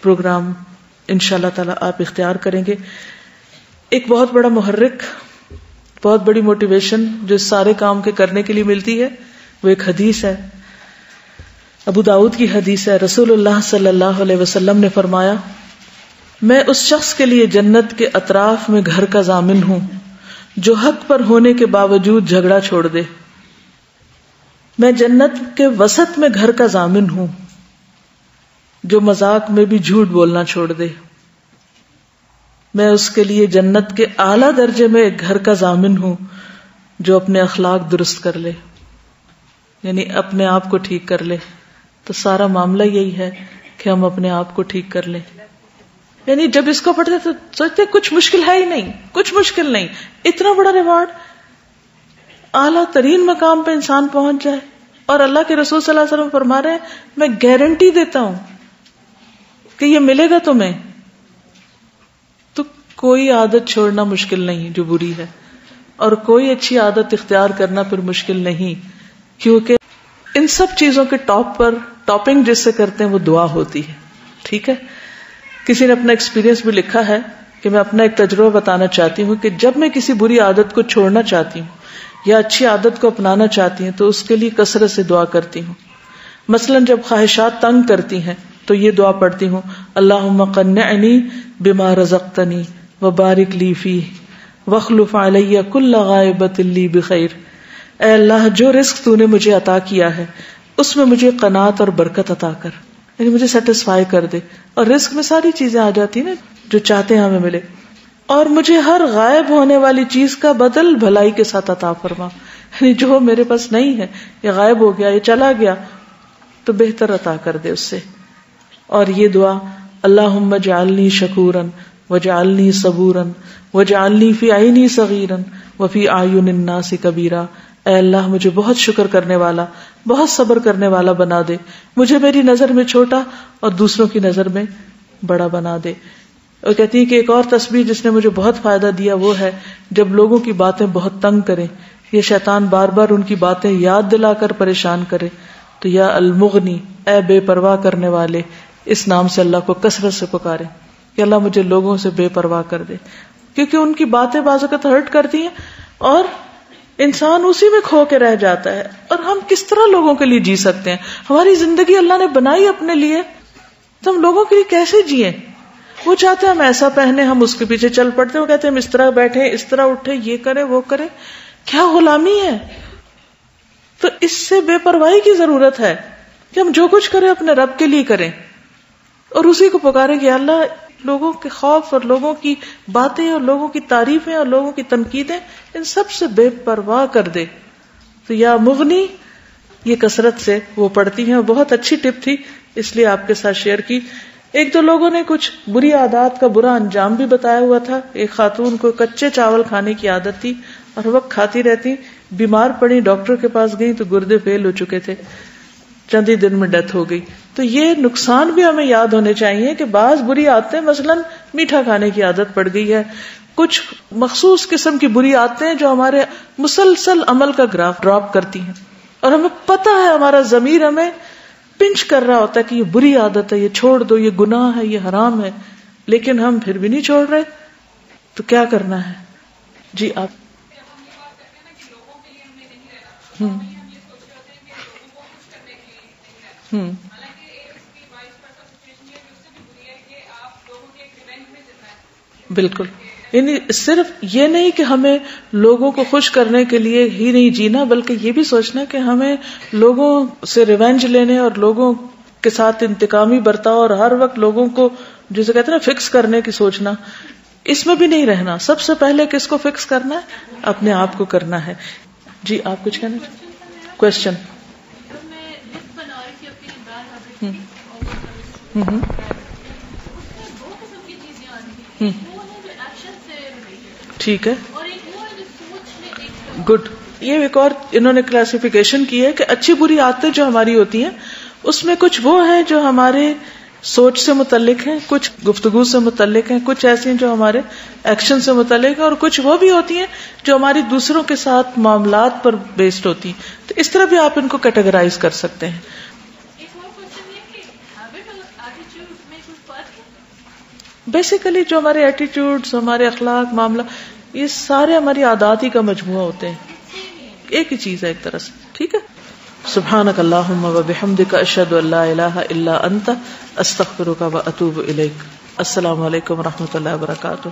پروگرام انشاءاللہ تعالی آپ اختیار کریں گے. ایک بہت بڑا محرک، بہت بڑی موٹیویشن جو اس سارے کام کے کرنے کے لیے ملتی ہے وہ ایک حدیث ہے. ابو داؤد کی حدیث ہے. رسول اللہ صلی اللہ علیہ وسلم نے فرمایا، میں اس شخص کے لیے جنت کے اطراف میں گھر کا ضامن ہوں جو حق پر ہونے کے باوجود جھگڑا چھوڑ دے. میں جنت کے وسط میں گھر کا ضامن ہوں جو مذاق میں بھی جھوٹ بولنا چھوڑ دے. میں اس کے لیے جنت کے اعلیٰ درجے میں ایک گھر کا ضامن ہوں جو اپنے اخلاق درست کر لے، یعنی اپنے آپ کو ٹھیک کر لے. تو سارا معاملہ یہی ہے کہ ہم اپنے آپ کو ٹھیک کر لیں. یعنی جب اس کو پڑھتے تو سوچتے کچھ مشکل ہے ہی نہیں، کچھ مشکل نہیں. اتنا بڑا ریوارڈ، اعلیٰ ترین مقام پہ انسان پہنچ جائے. اور اللہ کے رسول صلی اللہ علیہ وسلم فرما رہے ہیں میں گارنٹی دیتا ہوں کہ یہ ملے گا تمہیں. تو کوئی عادت چھوڑنا مشکل نہیں جو بری ہے، اور کوئی اچھی عادت اختیار کرنا پھر مشکل نہیں، کیونکہ ان سب چیزوں کے ٹاپ پر ٹاپنگ جس سے کرتے ہیں وہ دعا ہوتی ہے. ٹھیک ہے. کسی نے اپنا ایکسپیرینس بھی لکھا ہے کہ میں اپنا ایک تجربہ بتانا چاہتی ہوں کہ جب میں کسی بری عادت کو چھوڑنا چاہتی ہوں یا اچھی عادت کو اپنانا چاہتی ہوں تو اس کے لیے کثرت سے دعا کرتی ہوں. مثلا جب خواہشات تنگ کرتی ہیں تو یہ دعا پڑھتی ہوں، اللہم قنعنی بما رزقتنی وبارک لی فیہ واخلف علی کل غائبۃ لی بخیر. اے اللہ جو رزق تو نے مجھے عطا کیا ہے اس میں مجھے قناعت اور برکت عطا کر، یعنی مجھے سیٹسفائی کر دے. اور رزق میں ساری چیزیں آ جاتی ہیں نا جو چاہتے ہیں ہمیں ملے. اور مجھے ہر غائب ہونے والی چیز کا بدل بھلائی کے ساتھ عطا فرما، یعنی جو میرے پاس نہیں ہے یہ غائب ہو گیا، یہ چلا گیا، تو بہتر عطا کر دے اس سے. اور یہ دعا اللہم اجعلنی شکورا وجعلنی صبورا وجعلنی فی عینی صغیرا وفی اعین الناس کبیرا. اے اللہ مجھے بہت شکر کرنے والا، بہت صبر کرنے والا بنا دے، مجھے میری نظر میں چھوٹا اور دوسروں کی نظر میں بڑا بنا دے. اور کہتی ہے کہ ایک اور تسبیح جس نے مجھے بہت فائدہ دیا وہ ہے جب لوگوں کی باتیں بہت تنگ کریں، یہ شیطان بار بار ان کی باتیں یاد دلا کر پریشان کرے، تو یا المغنی، اے بے پرواہ کرنے والے، اس نام سے اللہ کو کثرت سے پکارے کہ اللہ مجھے لوگوں سے بے پرواہ کر دے، کیونکہ ان کی باتیں بعض اوقات ہرٹ کرتی ہیں اور انسان اسی میں کھو کے رہ جاتا ہے. اور ہم کس طرح لوگوں کے لیے جی سکتے ہیں؟ ہماری زندگی اللہ نے بنائی اپنے لیے، تو ہم لوگوں کے لیے کیسے جیئیں؟ وہ چاہتے ہیں ہم ایسا پہنے، ہم اس کے پیچھے چل پڑتے ہیں، وہ کہتے ہیں ہم اس طرح بیٹھے، اس طرح اٹھے، یہ کریں وہ کریں. کیا غلامی ہے؟ تو اس سے بے پرواہی کی ضرورت ہے کہ ہم جو کچھ کریں اپنے رب کے لیے کریں اور اسی کو پکاریں کہ اللہ لوگوں کے خوف اور لوگوں کی باتیں اور لوگوں کی تعریفیں اور لوگوں کی تنقیدیں ان سب سے بے پرواہ کر دے. تو یا مغنی یہ کثرت سے وہ پڑھتی ہیں، بہت اچھی ٹپ تھی اس لیے آپ کے ساتھ شیئر کی. ایک دو لوگوں نے کچھ بری عادات کا برا انجام بھی بتایا ہوا تھا. ایک خاتون کو کچے چاول کھانے کی عادت تھی اور وقت کھاتی رہتی، بیمار پڑی، ڈاکٹر کے پاس گئی تو گردے فیل ہو چکے تھے، چند ہی دن میں ڈیتھ ہو گئی. تو یہ نقصان بھی ہمیں یاد ہونے چاہیے کہ بعض بری عادتیں، مثلا میٹھا کھانے کی عادت پڑ گئی ہے، کچھ مخصوص قسم کی بری عادتیں جو ہمارے مسلسل عمل کا گراف ڈراپ کرتی ہیں، اور ہمیں پتہ ہے، ہمارا ضمیر ہمیں پنچ کر رہا ہوتا ہے کہ یہ بری عادت ہے، یہ چھوڑ دو، یہ گناہ ہے، یہ حرام ہے، لیکن ہم پھر بھی نہیں چھوڑ رہے. تو کیا کرنا ہے؟ جی آپ. بالکل، یعنی صرف یہ نہیں کہ ہمیں لوگوں کو خوش کرنے کے لیے ہی نہیں جینا، بلکہ یہ بھی سوچنا کہ ہمیں لوگوں سے ریونج لینے اور لوگوں کے ساتھ انتقامی برتاؤ اور ہر وقت لوگوں کو جسے کہتے ہیں نا فکس کرنے کی سوچنا، اس میں بھی نہیں رہنا. سب سے پہلے کس کو فکس کرنا ہے؟ اپنے آپ کو کرنا ہے. جی آپ کچھ کہنا چاہتے ہیں؟ کوشچن. ٹھیک ہے، گڈ. یہ ایک اور انہوں نے کلاسیفیکیشن کی ہے کہ اچھی بری عادتیں جو ہماری ہوتی ہیں اس میں کچھ وہ ہیں جو ہمارے سوچ سے متعلق ہیں، کچھ گفتگو سے متعلق ہیں، کچھ ایسی ہیں جو ہمارے ایکشن سے متعلق ہیں، اور کچھ وہ بھی ہوتی ہیں جو ہماری دوسروں کے ساتھ معاملات پر بیسڈ ہوتی ہیں. تو اس طرح بھی آپ ان کو کیٹیگرائز کر سکتے ہیں. بیسیکلی جو ہمارے ایٹیٹیوڈز، ہمارے اخلاق، معاملہ، یہ سارے ہماری عادات ہی کا مجموعہ ہوتے ہیں، ایک ہی چیز ہے ایک طرح سے. ٹھیک ہے. سبحانک اللہم وبحمدک، اشہد ان لا الہ الا انت، استغفرک واتوب الیک. السلام علیکم ورحمۃ اللہ وبرکاتہ.